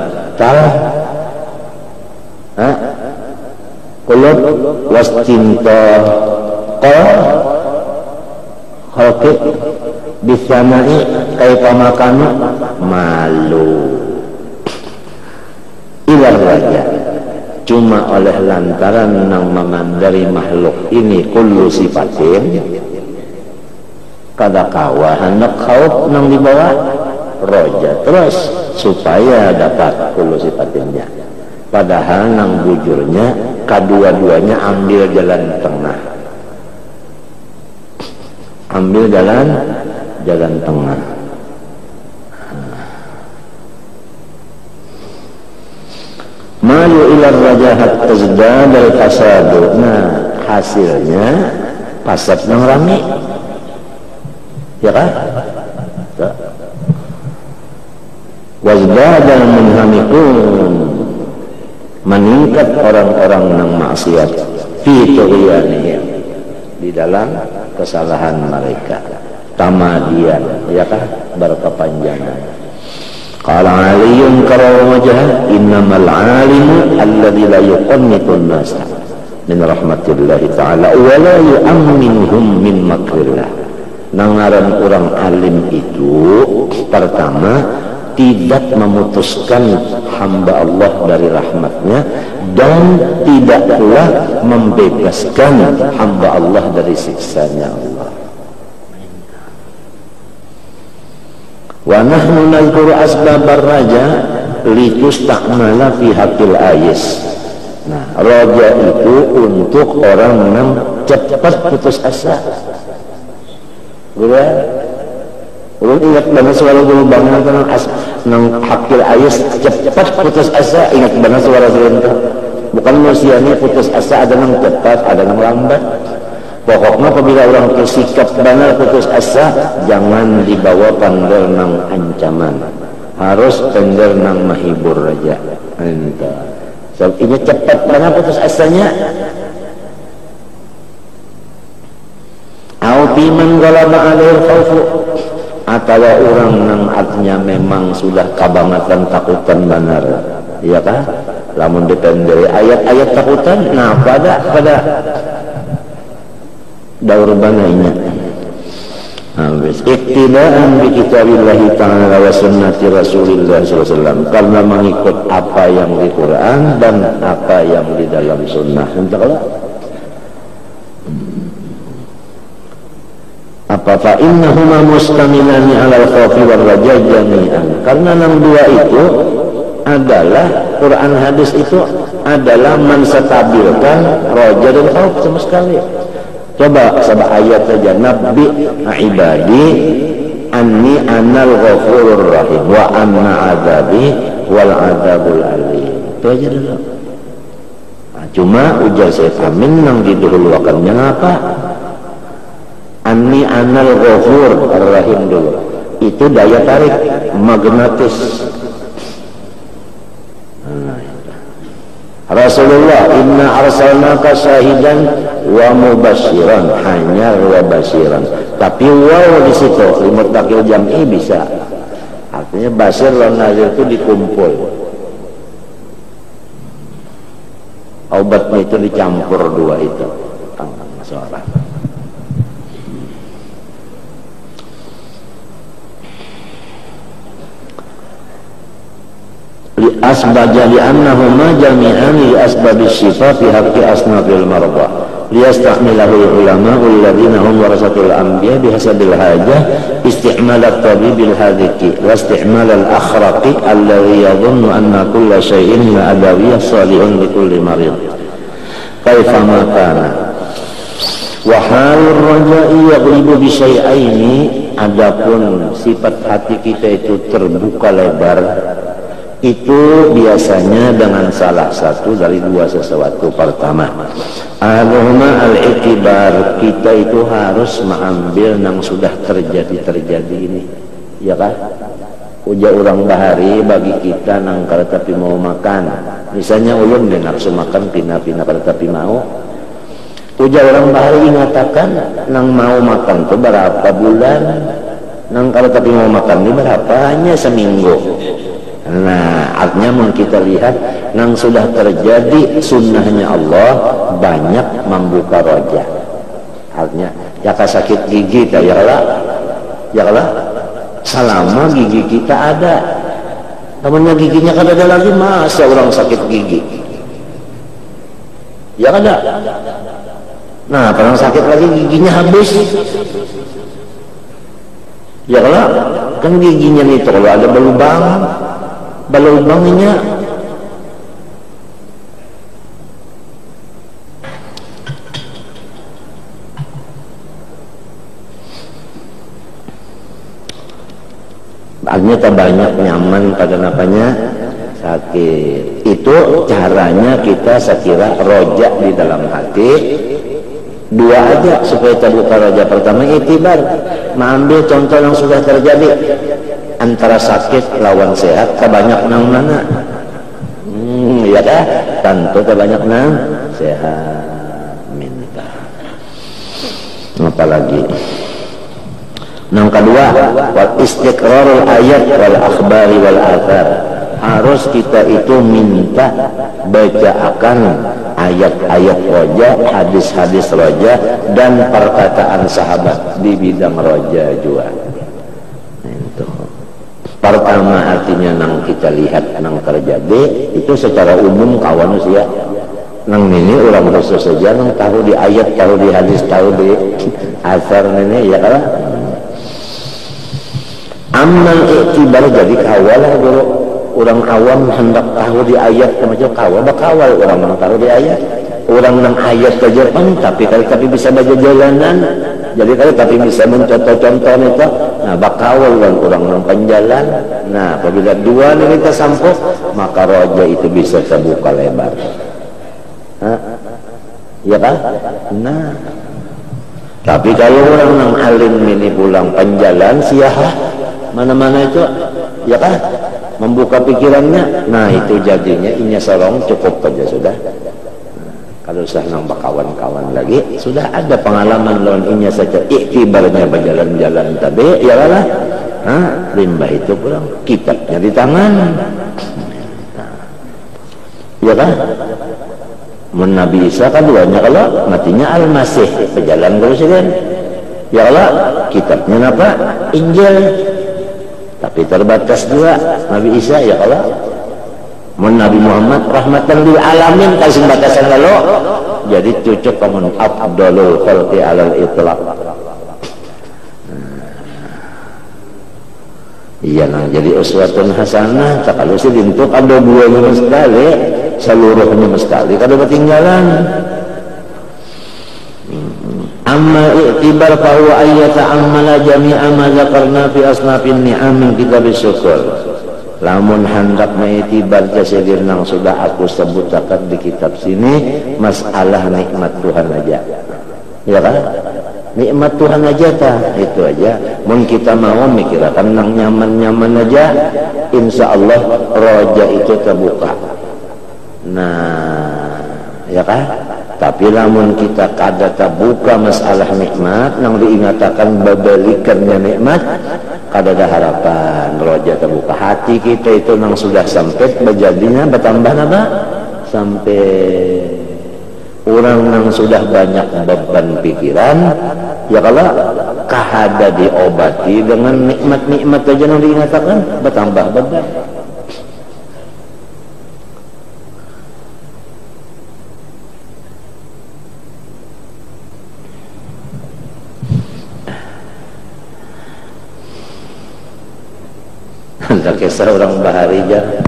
qulub wastinta khalqi bisamai kaifa makanu malu ilar raja cuma oleh lantaran nang memandari makhluk ini kullu sifatin kada kawa hendak khauf nang dibawa roja terus supaya dapat kullu sifatinnya padahal nang bujurnya kedua-duanya ambil jalan tengah jalan tengah malu ilar rajahat tazdad al-fasadu nah hasilnya fasad yang rame ya kan wazdad al-munhamikun meningkat orang-orang yang maksiat fi tughyanihim di dalam kesalahan mereka tamadian ya kan berkepanjangan qala aliyun karawa wajah innamal alimu alladhi la yuqannitun nasa min rahmatillahi ta'ala wa la yu'amminuhum min makrillah nangaran orang alim itu pertama, tidak memutuskan hamba Allah dari rahmatnya, dan tidak pula membebaskan hamba Allah dari siksanya Allah. Wa nahnu nadhkuru asbabar raja litustakmala fi haqqil ayis. Nah, raja itu untuk orang yang cepat putus asa. Gula, ulun ingat banget suara dulu banget nang haqqil ayis cepat putus asa. Ingat banget suara dulu. Bukan manusianya putus asa, ada yang cepat, ada yang lambat. Pokoknya apabila orang bersikap benar putus asa, jangan dibawa pandel nang ancaman, harus pandel nang mahibur raja. Entah. So, ini cepat mana putus asanya. Autiman galaba alail khawfu, atau orang nang artinya memang sudah kabangatan takutan benar, iya kah? Lamun dipendeli ayat-ayat takutan, nah pada daur banainya habis iktidaan bi kitabillahi ta'ala wa sunnati rasulillah sallallahu alaihi wasallam, karena mengikut apa yang di Quran dan apa yang di dalam sunnah. Entahlah apa fa innahuma mustamilani 'alal khawfi war raja jami'an, karena yang dua itu adalah Quran hadis itu adalah menstabilkan raja dan khauf sama sekali. Coba sabah ayat saja, nabbi ibadi anni anal ghafurur rahim wa anna adabi wal adabul alim. Itu aja dulu. Nah, cuma ujar Syekh Amin yang didahulukannya apa? Anni anal ghafur rahim dulu. Itu daya tarik magnetis. Rasulullah inna arsalnaka syahidan wa mubasyiran, hanya wa basyiran, tapi waw di situ limutakil jam'i bisa, artinya basyir dan nazir itu dikumpul, obatnya itu dicampur dua itu masalah. Asbaja li'annahuma jami'an li asbabis syifa fi haqqi asnafil marba liyastahmilahu ulama'u alladhina hum warasatul anbiya bihasabil hajah isti'mal at-tabibil hadiki wa isti'mal al-akhraqi alladhi yadhunnu anna kulla shay'in la adawiyah salihun li kulli marid kaifa ma kana wa halur raja'i yaghlibu bi syai'aini. Adapun sifat hati kita itu terbuka lebar, itu biasanya dengan salah satu dari dua sesuatu. Pertama, anuhuma al-i'tibar, kita itu harus mengambil yang sudah terjadi ini, ya kan? Uja orang bahari bagi kita nang kalau tapi mau makan, misalnya ulun dia nafsu makan pina-pina kalau tapi mau. Uja orang bahari mengatakan nang mau makan itu berapa bulan, nang kalau tapi mau makan ini berapa, hanya seminggu. Nah, artinya mau kita lihat yang sudah terjadi sunnahnya Allah banyak membuka roja. Artinya ya sakit gigi ya lah selama gigi kita ada, temannya giginya kan ada lagi, masa orang sakit gigi ya ada. Nah, orang sakit lagi giginya habis ya kan giginya itu kalau ada balubangnya artinya tak banyak nyaman pada napanya sakit. Itu caranya kita sekira rojak di dalam hati dua aja supaya terbuka roja. Pertama itibar, mengambil contoh yang sudah terjadi antara sakit lawan sehat, kebanyak nang mana? Ya dah, tentu kebanyak nang sehat. Minta. Apalagi? Yang kedua, wal istiqrarul ayat wal akhbari wal athar. Harus kita itu minta bacaakan ayat-ayat roja, hadis-hadis roja, dan perkataan sahabat di bidang roja juga. Itu. Pertama artinya nang kita lihat nang terjadi itu secara umum kawan usia nang ini orang khusus saja nang tahu di ayat, tahu di hadis, tahu di asar ini ya kan. Amal iktibar jadi kawal dulu orang awam hendak tahu di ayat macam kawal orang nang tahu di ayat, orang nang ayat saja tapi kali bisa baca jalanan. Jadi kalau tapi bisa mencontoh-contoh itu, nah bakawal kan orang nang penjalan. Nah apabila dua ini kita sampo, maka roja itu bisa terbuka lebar. Ya kan? Nah, tapi kalau orang nang alim ini pulang penjalan siapa mana-mana itu, ya kan? Membuka pikirannya, nah itu jadinya inya sorong cukup aja sudah. Kalau sudah nampak kawan-kawan lagi, sudah ada pengalaman lawan inya saja iktibarnya berjalan-jalan tadi, ya lah. Limbah itu pulang, kitabnya di tangan. Ya kan? Nabi Isa keduanya kalau matinya Al-Masih berjalan terus kan. Ya Allah, kitabnya apa? Injil. Tapi terbatas juga Nabi Isa ya Allah. Nabi Muhammad rahmatan lil alamin kasih batasan lalu. Jadi cocok kamu afdalul khalqi alal itlaq. Iya nah, jadi uswatun hasanah. Kalau sih untuk ada buahnya sekali, seluruhnya sekali. Kalau ketinggalan. Amma i'tibar fahuwa ayyata'ammala jami'a ma dzakarna fi asnafin ni'am min kitab syukur. Lamun hendak mengitibar jasedir nang sudah aku sebutakan di kitab sini masalah nikmat Tuhan aja, ya kan? Nikmat Tuhan aja itu aja. Mun kita mau mikirkan nang nyaman-nyaman aja, insya Allah roja itu terbuka. Nah, ya kan? Tapi lamun kita kada terbuka masalah nikmat nang diingatakan babalikannya nikmat, kada ada harapan roja terbuka. Hati kita itu nang sudah sampai berjadinya bertambah apa? Sampai orang nang sudah banyak beban pikiran, ya kalau kahada diobati dengan nikmat-nikmat aja nang diingatakan bertambah beban. Ada kisah orang Baharija.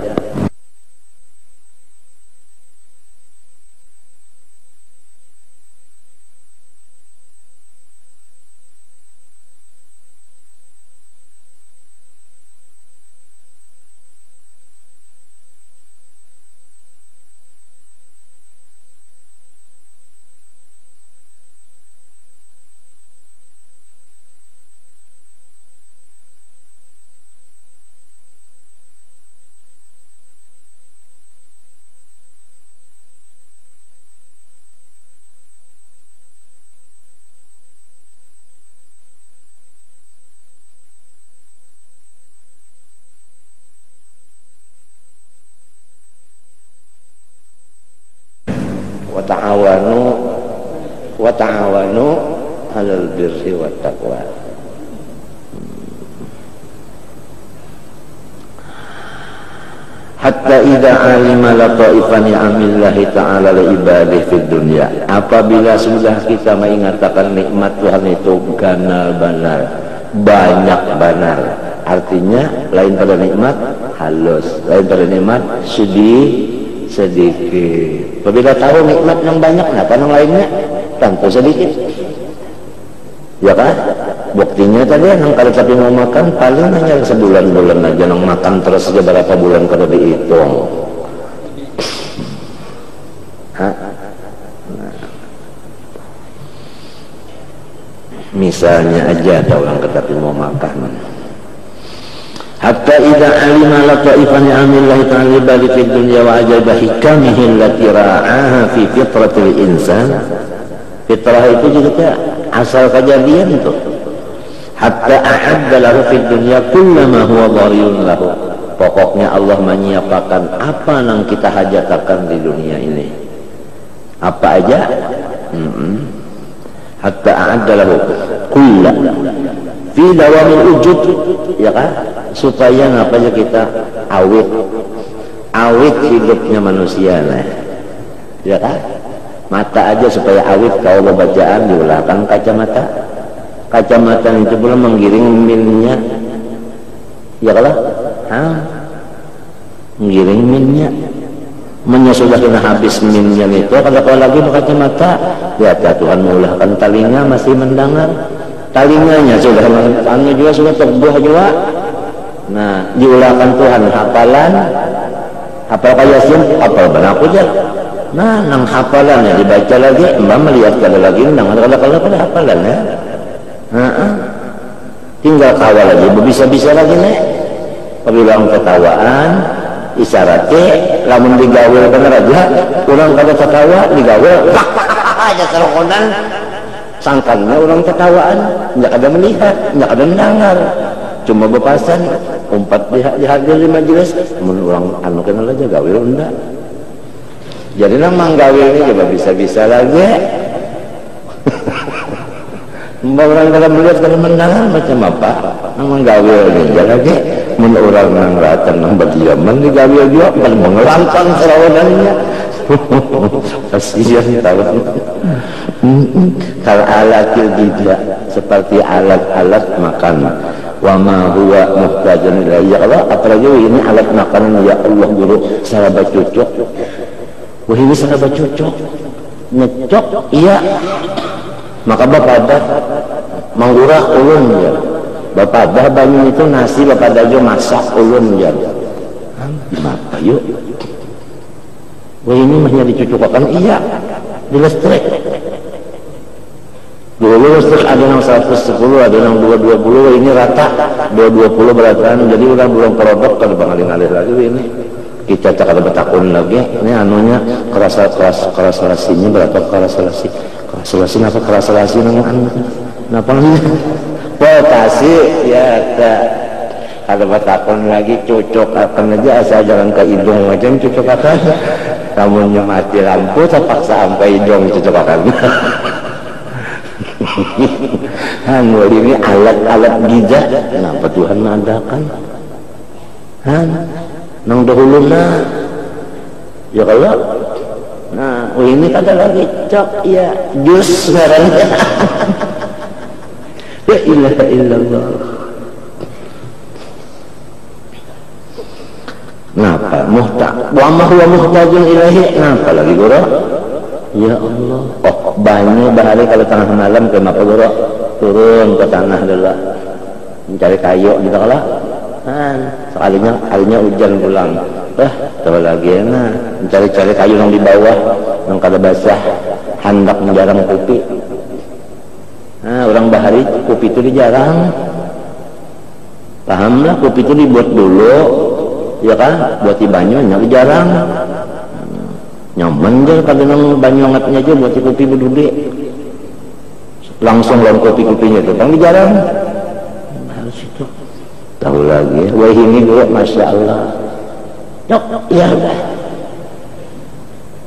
wa ta'awanu 'alal birri wat taqwa. Hatta idza alima lataifan ni'amillahi ta'ala li ibadihi fid dunya. Apabila sudah kita mengatakan nikmat Tuhan itu ganal banar, banyak banar, artinya lain pada nikmat halus, lain pada nikmat sedikit. Apabila tahu nikmat yang banyak, nah yang lainnya tentu sedikit. Ya kan? Buktinya tadi yang kalau tapi mau makan paling hanya sebulan-bulan aja, nang makan terus aja berapa bulan kalau dihitung. Nah, misalnya aja ada orang tetapi mau makan. Hatta idza alima lataifan ni'amillahi ta'ala bali fid dunya wa ajaba hikamihi allati ra'aha fi fitratil insan. Fitrah itu juga asal kejadian itu. Hatta a'adda lahu fid dunya kullama huwa dhariyun lahu. Pokoknya Allah menyiapkan apa yang kita hajatakan di dunia ini. Apa aja? Hatta a'adda lahu fi dawamil wujud, ya kan, supaya ngapanya kita awit hidupnya manusia, nah, ya kan, mata aja supaya awit kalau bacaan diulahkan kacamata itu pula menggiring minnya, ya kan, menggiring minnya. Sudah kena habis minnya itu, kalau lagi kacamata, ya Tuhan mengulahkan telinga masih mendengar, telinganya sudah anu juga sudah terbuah juga. Nah, diulahkan Tuhan hafalan, hafal Yasin, hafal benar aja. Nah, nang hafalannya dibaca lagi, mbak melihat kada lagi, dengar kalau pada hafalan ya. Tinggal kawal lagi, bisa lagi nih. Pabilang ketawaan, isyaratnya, lamun digawil bener aja, orang kada ketawa digawil, aja serokonan. Sangkannya orang ketawaan, nggak ada melihat, nggak ada mendengar, cuma bepasan, umpat dihadir di majelis, orang anu kenal aja gawil enggak. Jadi namang gawil ini coba bisa lagi. Mbak orang kada melihat kada mendengar macam apa? Namang gawil ini lagi, mun orang nang ratan nang berdiaman di gawil juga, paling mengelantang serawanannya. Kasihan tahu. Kalau alatil tidak seperti alat-alat makan. Wa ma huwa muhtajun ilaihi. Ya Allah, apalagi ini alat makanan ya Allah guru sahabat cucuk. Wah ini sahabat cucuk. Nyecok iya. Maka bapak dah mangurah ulun ya. Bapak dah bangun itu nasi bapak dah jo masak ulun ya. Maka yuk. Wah ini mahnya dicucukkan iya di listrik. Dulu listrik ada yang 110, ada yang 220, ini rata 220 beratan. Jadi udah belum produk kalau bangalih-alih lagi ini. Kita tak ada betakun lagi. Ini anunya kerasa-kerasinya berapa kerasa-kerasi? Kerasa-kerasi apa kerasa-kerasi namanya? Kenapa namanya? Potasi ya tak. Kalau betakun lagi cocok akan aja asal jangan ke hidung macam cocok akan. Kamunya mati lampu terpaksa sampai hidung cocok akan. Ini alat-alat giza. Kenapa Tuhan mengadakan? Nang dahulu ya kalau ini kata lagi cok ya jus sebenarnya. La ilaha illallah. Napa wa ma huwa muhtajun ilaihi. Napa lagi guru? Ya Allah. Oh, banyak bahari kalau tengah malam ke maka guru turun ke tanah dulu mencari kayu gitu kalau. Sekalinya hujan pulang. Tahu lagi mencari-cari kayu yang di bawah yang kada basah, hendak menjarang kopi. Orang bahari kopi itu dijarang. Pahamlah kopi itu dibuat dulu. Ya kan, buat di banyu nyari jarang. Nyaman aja pada nang banyu angatnya aja buat di kopi berdua. Langsung lawan kopi-kopinya itu kan dijarang. Harus itu. Tahu lagi. Wah ini dulu masya Allah. Yuk, ya udah.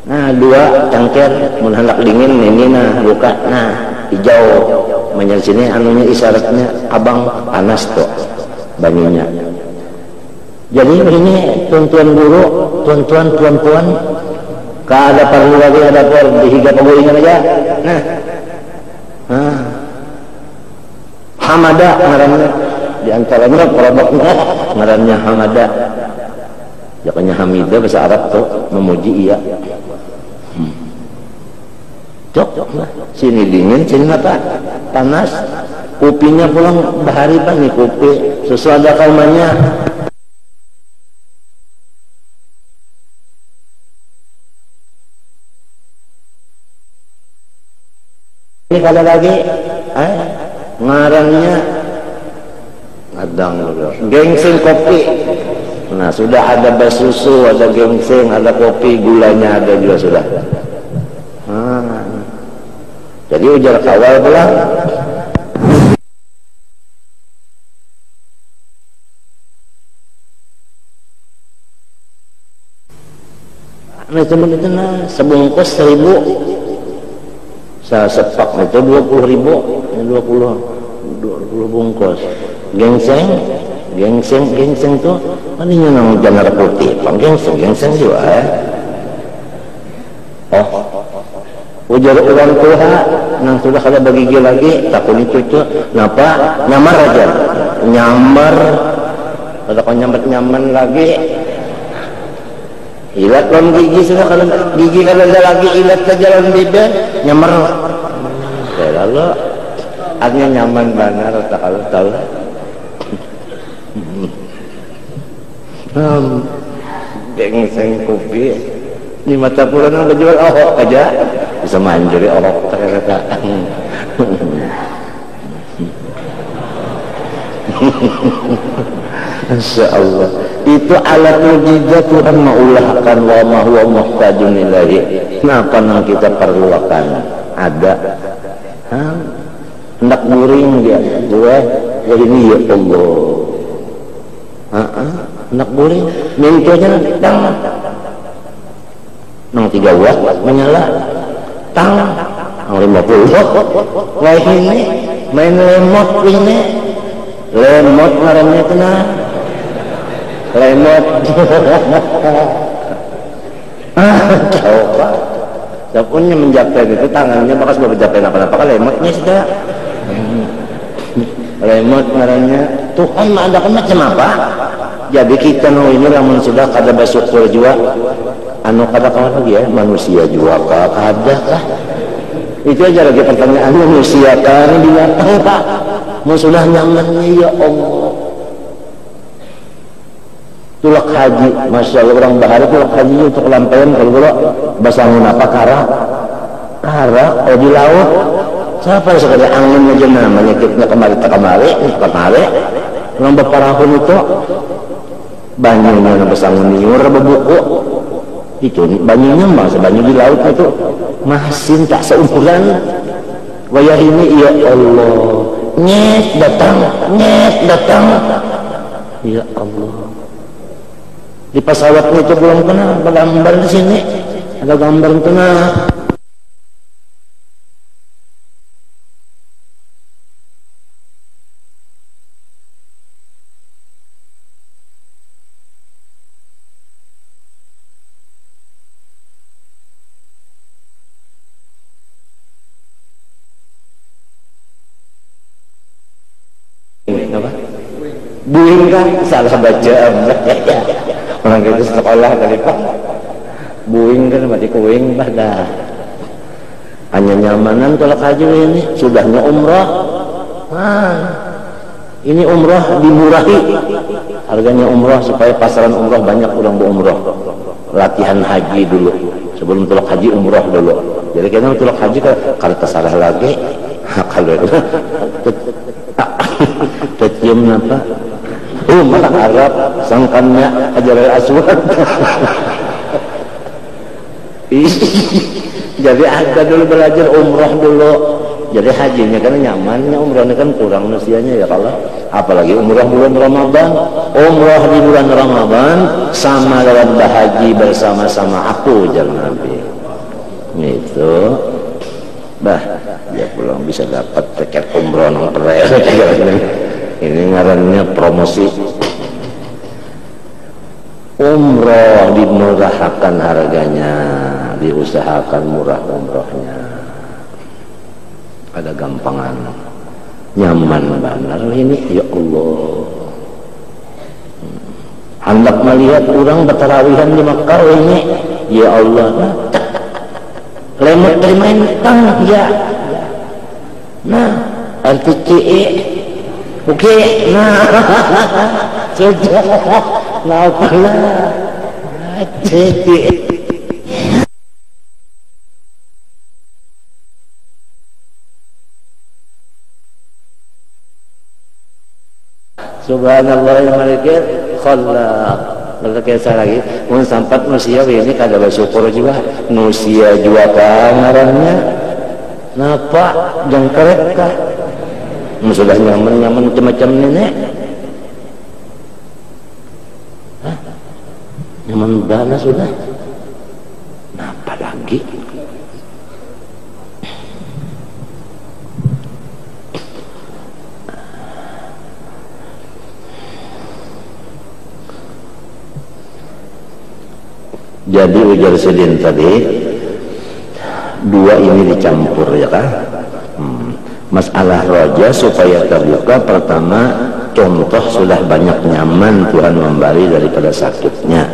Nah 2 cangkir, mun hendak dingin ini buka. Nah hijau. Menyal sini anunya isyaratnya abang panas tuh banyunya. Jadi ini tuan-tuan guru, tuan-tuan, puan-puan, kada perlu lagi ada dihiga pegawainya aja. Hamada ngarannya, diantaranya produknya ngarannya Hamada. Jakanya Hamidah bahasa Arab tuh memuji iya. Cok, sini dingin, sini apa? Panas. Kopinya pulang bahari pak nih kopi. Sesuai ada kaumannya. Ini kalau lagi ngarannya adang gengseng kopi. Nah sudah ada basusu, ada gengseng, ada kopi, gulanya ada juga sudah. Jadi ujar kawal pulang. Macam itu sebungkus 1000. Saya sepak itu 20.000, 20 10 bungkus. Gingseng tuh maninya nang jangan putih, gingseng juga. Ujar orang tua, nang sudah kada bagigi lagi, takut cucu, napa? Nyamar aja, kalau kau nyaman lagi, ilat lon gigi sudah kalau gigi kalau ada lagi ilat ke jalan bibir, nyamar. Lalu, artinya nyaman benar, tak kalau tahu. Gingseng kopi di mata pulang nang jual ohok aja bisa manjuri ohok ternyata. Masya Allah, itu alat mujizat Tuhan mengulahkan wa ma huwa muhtajun ilahi. Kenapa nang kita perlukan ada hendak guring dia dua ini ya Allah. Hendak guring mintonya tang nang 3 watt menyala tang nang 50 wah ini main lemot ngarannya kena lemot coba siapapun menjapai itu tangannya bakal sudah menjapai apa-apa kan lemotnya sudah lemot ngarannya Tuhan mengadakan macam apa jadi kita ini lamun sudah kada bersyukur juga anu kada kawan lagi ya manusia juga kada kah itu aja lagi pertanyaan manusia kan binatang kah mau sudah nyamannya ya Allah tulak haji Masya Allah orang bahari tulak haji untuk lampaian kalau basangun apa kara di laut siapa yang sekadar angin aja namanya kita kemari orang beparahun itu banyunya basangun niur bebuku itu banyunya masa banyu di laut itu masin tak seumuran wayah ini ya Allah nyet datang ya Allah di pesawatnya itu belum kena gambar di sini ada gambar kena buing kan salah baca orang gitu sekolah dari pak buing kan mati kuing dah hanya nyamanan kalau haji ini sudahnya umrah ini umrah dimurahi harganya umrah supaya pasaran umrah banyak orang berumrah latihan haji dulu sebelum tulak haji umrah dulu jadi kita tulak haji kalau tersalah lagi kalau itu kecium apa malah Arab sangkannya Hajarul Aswad jadi ada dulu belajar umrah dulu jadi hajinya kan nyamannya umrahnya kan kurang usianya ya kalau apalagi umrah bulan Ramadan umrah di bulan Ramadan sama lewat bahaji bersama-sama aku jangan Nabi itu dia pulang bisa dapat tiket umrah nang ini ngarannya promosi umroh dimurahkan harganya diusahakan murah umrohnya ada gampangan nyaman benar ini ya Allah hendak melihat orang bertarawihan di Makkah ini ya Allah lemot termain tang ya nah arti oke, nah, sudah, nah, apalah, jadi. Subhanallah yang malaikat, khalaq. Kalau kisah lagi, mun sampat manusia ini kada bersyukur juga, manusia juga kangarannya, napa jangkret kah? Sudah nyaman macam-macam nenek nyaman banget sudah apa lagi Jadi ujar Sidin tadi, dua ini dicampur ya kan. Masalah roja supaya terbuka, pertama contoh sudah banyak nyaman Tuhan memberi daripada sakitnya.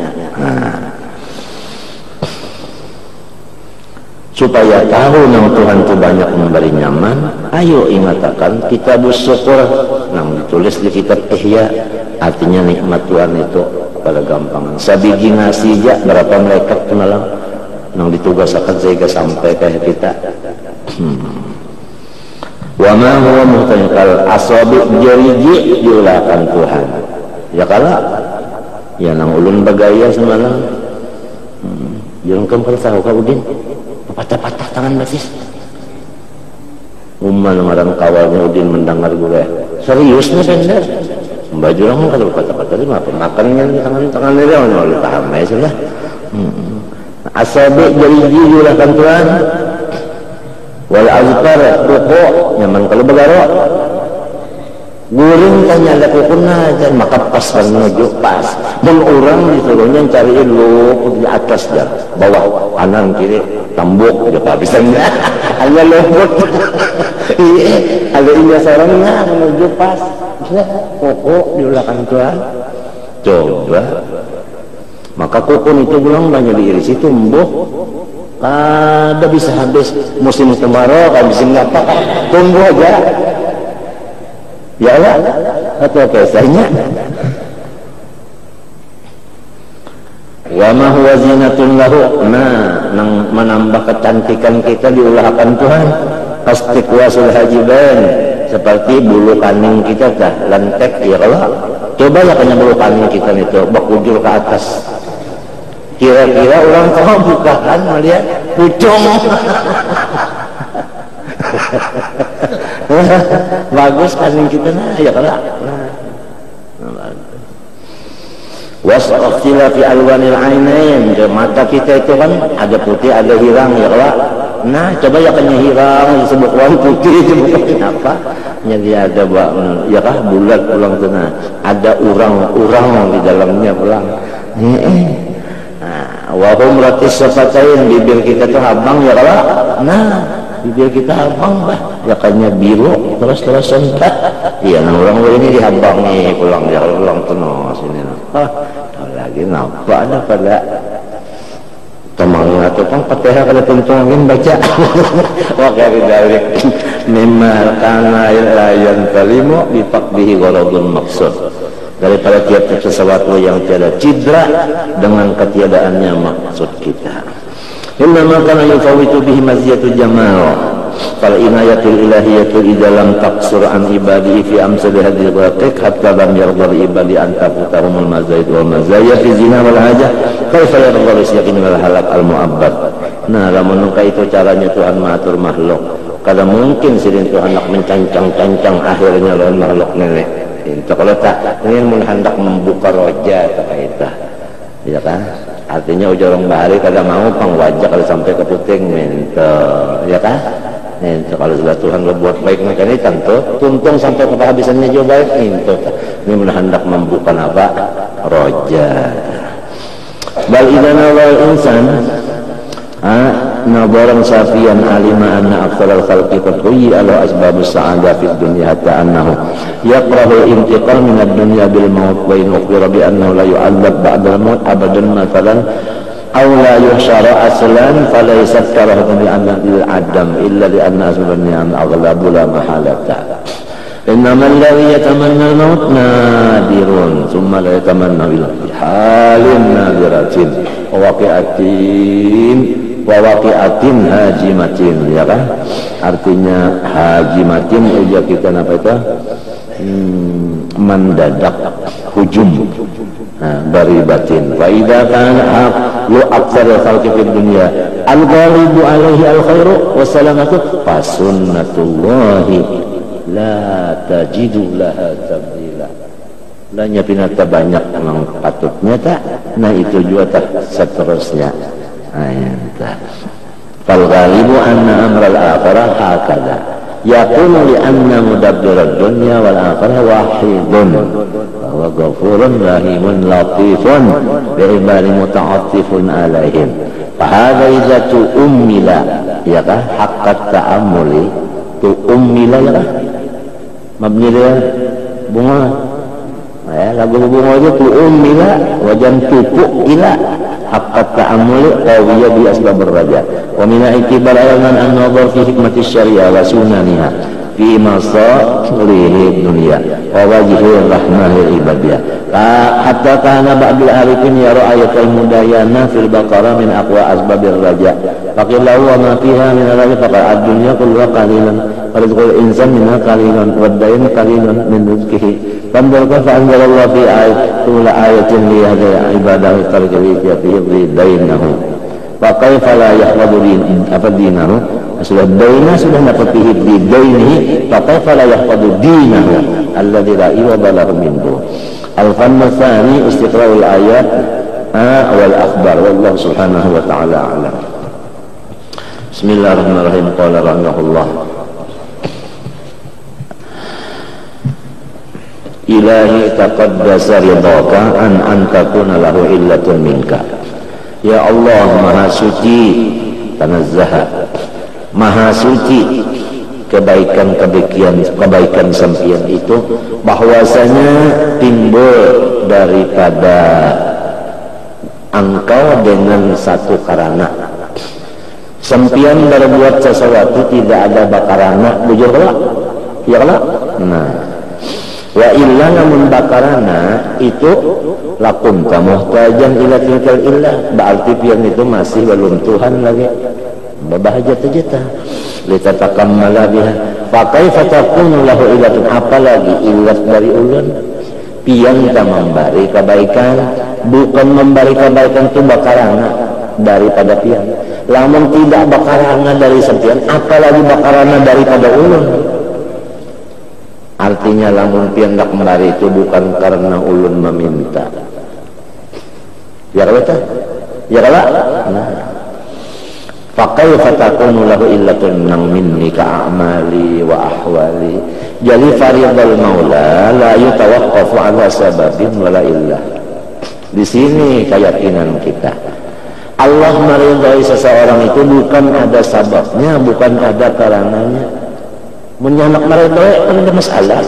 Supaya tahu nang Tuhan itu banyak memberi nyaman, ayo ingatakan kita bersyukur nang ditulis di kitab Ihya, artinya nikmat Tuhan itu pada gampangan sabiji ngasih aja berapa mereka kenalan nang ditugasakan sehingga sampai kayak kita. Wa ma huwa muhtankal asabi jariji diulahkan Tuhan ya kala ya nang ulun bagaya semalam jangan kamu tahu kau Udin patah-patah tangan basis umman ngarang kawalnya Udin mendengar gue serius nih bener baju orang kalau patah-patah ini apa makannya tangan-tangan ini orang lalu paham ya sudah asabi jariji diulahkan Tuhan wal azkar pokok nyaman kalau begaro guring tanya ada pokoknya aja maka pas menuju pas dan orang disuruhnya cariin lu di atas dah bawah kanan kiri tembok dia habisannya hanya lembut iya ada indah sarangnya menuju pas pokok diulahkan Tuhan coba maka kokon itu bilang banyak diiris itu tumbuh ada bisa habis musim kemarau kan bisa ngapa tunggu aja ya lah atau biasanya wa ma huwa zinatun lahu nang menambah kecantikan kita diulahkan Tuhan astiqwasul hajiban seperti bulu kaning kita dah lentek ya kalau coba ya kena bulu kaning kita itu bakujur ke atas kira-kira orang tahu bukaan melihat pucung bagus kaning kita nah ya kalau wasaqtila fi alwanil ainain mata kita itu kan ada putih ada hirang ya kalau nah coba ya kena hirang disebut warna putih disebut apa jadi ada ya kah bulat pulang sana ada urang-urang di dalamnya pulang wahum ratis safatain bibir kita tuh abang ya kalau nah bibir kita abang bah ya kayaknya biru terus-terusan iya nah orang ini dihabang nih pulang ya pulang tenang sini lagi nampak ada pada temannya tuh kan patah kada tuntungin baca wakil dari mimma kana ilayan kalimu bifaqdihi gharadun maksud daripada tiap-tiap sesuatu yang tiada cidra dengan ketiadaannya maksud kita. Innama kana yufawitu bihi maziyatu jamal fal inayatul ilahiyatu idalam taqsur an ibadihi fi amsal hadhihi al-waqiq hatta lam yarda ibadi an tafutahumul mazayid wal mazaya fi zina wal hajah kaifa yarda lisyakin wal halak al-mu'abbad. Nah lamun itu caranya Tuhan mengatur makhluk kada mungkin sidin Tuhan nak mencancang-cancang akhirnya lawan makhluk nenek itu kalau tak ingin hendak membuka roja apa itu ya kan artinya ujar orang bahari kada mau pang wajah kalau sampai ke puting minta ya kan itu kalau sudah Tuhan berbuat baik macam ini tentu tuntung sampai ke kehabisannya juga baik itu ini hendak membuka apa roja bal idana wal insan nabaran safian alima anna aktsal al-khalqi qad huyya ala asbabus sa'adah fid dunya hatta annahu yaqrahu intiqal min ad-dunya bil maut wa in ukhbira bi annahu la yu'adzab ba'da al-maut abadan mathalan aw la yuhsyara aslan falaysat karahatan li anna al-adam illa li anna asbab an-ni'am aghlabu la mahalata innama alladhi yatamanna al-maut nadirun thumma la yatamanna illa fi halin nadiratin wa waqi'atin hajimatin ya kan artinya hajimatin ujar kita apa itu mendadak hujum baribatin fa idza kana lu aktsar khalqi fid dunya al-ghalibu alaihi al-khairu wa salamatu fa sunnatullahi la tajidu laha tabdila lanya pinata banyak memang patutnya tak nah itu juga tak seterusnya fal ghalibu anna amral akhirah hakada yakunu li anna mudabbirad dunya wal akhirah wahidun wa ghafurun rahimun latifun bi ibadi muta'attifun alaihim. Fa hadza idza tu'mila ya kah haqqat ta'ammuli tu'mila ya kah mabni dia bunga ya lagu bunga aja tu'mila wajan tupu ila haqqat ta'ammuli qawiyya bi asbabir raja wa min i'tibar alaman an-nazar fi hikmati syariah wa sunaniha fi masalihi dunya wa wajhi rahmahil ibadiyah hatta kana ba'dul arifin yara ayatul mudayana fil baqarah min aqwa asbabir raja faqila wa ma fiha min al-raja faqad ad-dunya kulluha qalilan wa rizqul insan minha qalilan wa ad-dayn qalilan min rizqihi fanzur kaifa anzalallahu fi ayatin li hadhihi ibadahu tarkihi fi dainahu fa kaifa la yahfadhu dinahu sudah daina sudah dapat di dainihi fa kaifa la yahfadhu dinahu alladzi la iwada lahu minhu. Al-fann tsani istiqra'ul ayat wal akhbar wallahu subhanahu wa ta'ala a'lam. Bismillahirrahmanirrahim. Qala rahimahullah Ilahi taqaddasa ridhaka an takuna lahu illatun minka. Ya Allah maha suci tanazzaha maha suci kebaikan sempian itu bahwasanya timbul daripada engkau dengan satu karana sempian berbuat sesuatu tidak ada bakarana bujur kelak ya kelak nah wa illa namun bakarana itu lakum tamuhtajan ila tilkal illah berarti pian itu masih belum Tuhan lagi bahagia terjata litatakamala biha fa kaifa takunu lahu illatun apalagi illat dari ulun pian ta memberi kebaikan bukan memberi kebaikan itu bakarana daripada pian lamun tidak bakarana dari sempian apalagi bakarana daripada ulun artinya lamun pian dak memberi itu bukan karena ulun meminta ya kata ya kala nah faqaifa takunu lahu illatun minni ka'amali wa ahwali jadi faridul maula la yutawaqqafu ala sababin wala illah. Di sini keyakinan kita Allah meridhai seseorang itu bukan ada sababnya bukan ada karenanya menyanak meridhai kan ada masalah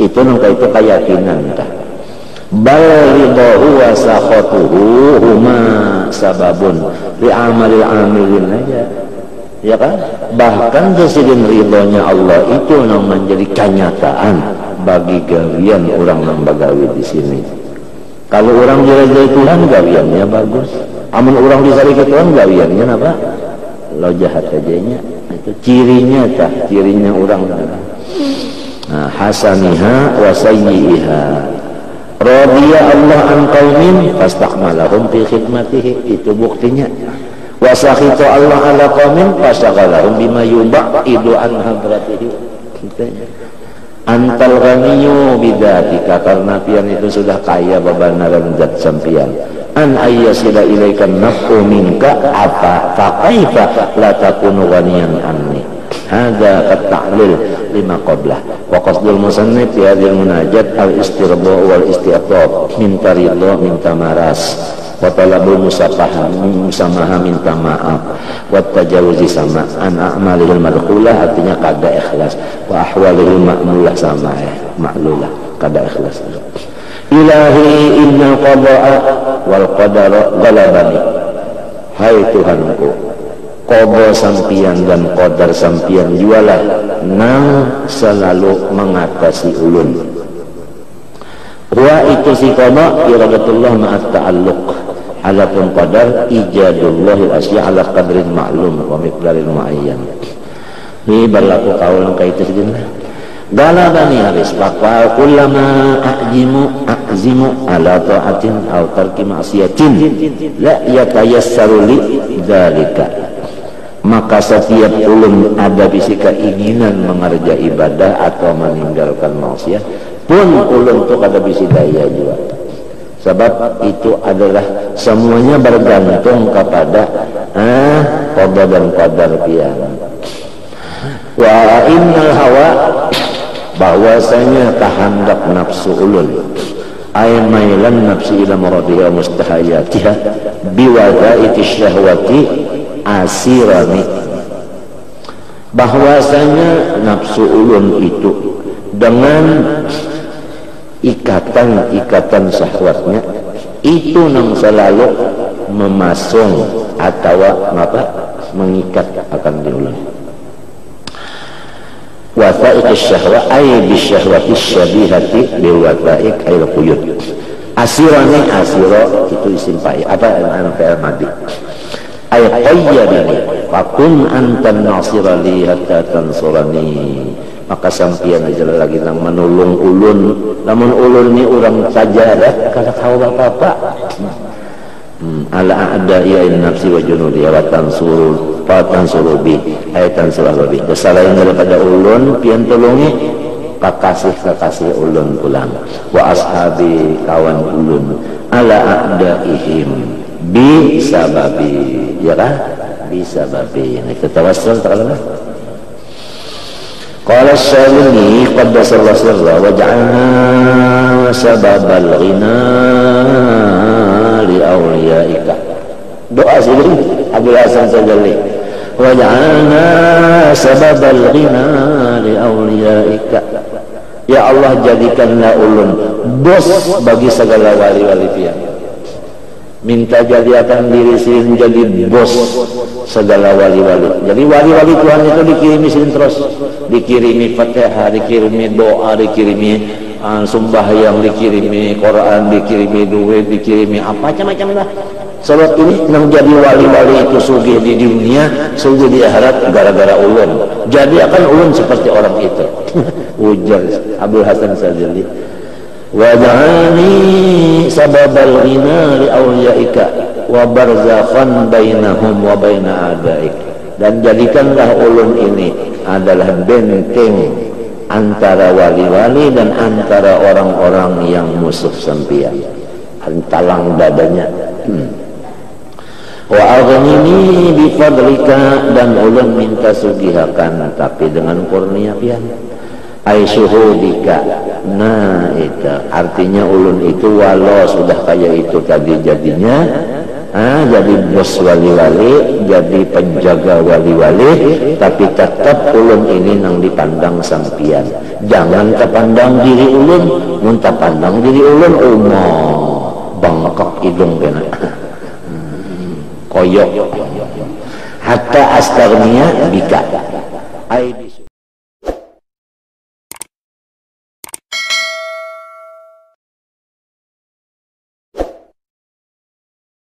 itu nangka itu keyakinan kita bal ridahu wa sakhatuhu huma sababun li amalil amilin aja ya kan bahkan presiden ridhonya Allah itu yang menjadi kenyataan bagi gawian orang yang bagawi di sini. Kalau orang diridhai Tuhan gawiannya bagus amun orang disari ke Tuhan gawiannya apa lo jahat ajanya itu cirinya tah cirinya orang nah hasaniha wa sayyiha radiya Allah an qaumin fastakmalahum fi khidmatihi itu buktinya wa sakhita Allah ala qaumin fasaghalahum bima yubaidu an hadratihi antal ghaniyyu bidatika karena pian itu sudah kaya babanaran zat sampian an ayyasila ilaikan naf'u minka apa faqaifa la takunu ghaniyan anni hadza at-ta'lil lima qablah wa qasdul musannif fi hadhil munajat al-istirba wal istiqab minta ridha minta maras wa talabul musamaha minta maaf wa tajawuzi sama an a'malil madkhulah artinya kada ikhlas wa ahwalil ma'mulah sama ma'lulah kada ikhlas. Ilahi inna qada'a wal qadara ghalabani hai Tuhanku qada sampian dan qadar sampian jualah nang selalu mengatasi ulun wa itu si qada iradatullah ma'at ta'alluq adapun qadar ijadullahil asya ala qadrin ma'lum wa miqdarin muayyan ini berlaku kaulan kaitu sedina galabani haris fakwa kullama a'zimu ala ta'atin aw tarki ma'siyatin la yatayassaru li dzalika maka setiap ulun ada bisi keinginan mengerja ibadah atau meninggalkan maksiat pun ulun tuh ada bisi daya juga sebab itu adalah semuanya bergantung kepada qada dan qadar pian Wa innal hawa, bahwasanya kehendak nafsu ulun, ay mailan nafsi ila maradiha mustahayatiha biwada'iti syahwati asirani, bahwasanya nafsu ulun itu dengan ikatan-ikatan syahwatnya itu nang selalu memasung atau mengikat akan diulun. Wata'ik syahwa ay bisyahwati syabihati biwata'ik ayil quyud. Asirani, asiro itu isim fa'il fi'il madhi. Ay qayyadani fakun antan nasirali hatta tansurani, maka sampian aja lagi nang menolong ulun, namun ulun ni orang sajarat kada tahu apa-apa. Ala a'da'i'in nafsi wa junudiha wa tansuru bi ayatan surah bi. Selain daripada ulun pian tolongi kakasih ulun pulang, wa ashabi kawan ulun ala a'da'ihim bi sababi, ya kan, bi sababi. Ini kita tawassul ta'ala. Qala Syalini qaddasallahu sirra wa ja'alna sababal ghina li awliyaika. Doa sini Abdul Hasan Sajali, wa ja'alna sababal ghina li awliyaika. Ya Allah, jadikanlah ulun bos bagi segala wali-wali pian. Minta jadikan diri sini menjadi bos segala wali-wali. Jadi wali-wali Tuhan itu dikirimi sini terus, dikirimi Fatihah, dikirimi doa, dikirimi sembahyang, dikirimi Quran, dikirimi duit, dikirimi apa macam-macam lah. Sebab ini yang jadi wali-wali itu sugih di dunia, sugih di akhirat gara-gara ulun. Jadi akan ulun seperti orang itu. Ujar Abdul Hasan Sajali. Wa ja'alni sababal ghina li awliyaika wa barzakhan bainahum wa baina a'daik. Dan jadikanlah ulun ini adalah benteng antara wali-wali dan antara orang-orang yang musuh sampian. Talang dadanya. Wa aghnini bi fadlika, dan ulun minta sugihakan tapi dengan kurnia pian. Ai syuhudika. Nah itu artinya ulun itu walau sudah kayak itu tadi jadinya jadi bos wali-wali, jadi penjaga wali-wali, tapi tetap ulun ini nang dipandang sampian. Jangan terpandang diri ulun, mun terpandang diri ulun bangkok hidung kena koyok. Hatta astarnia bika.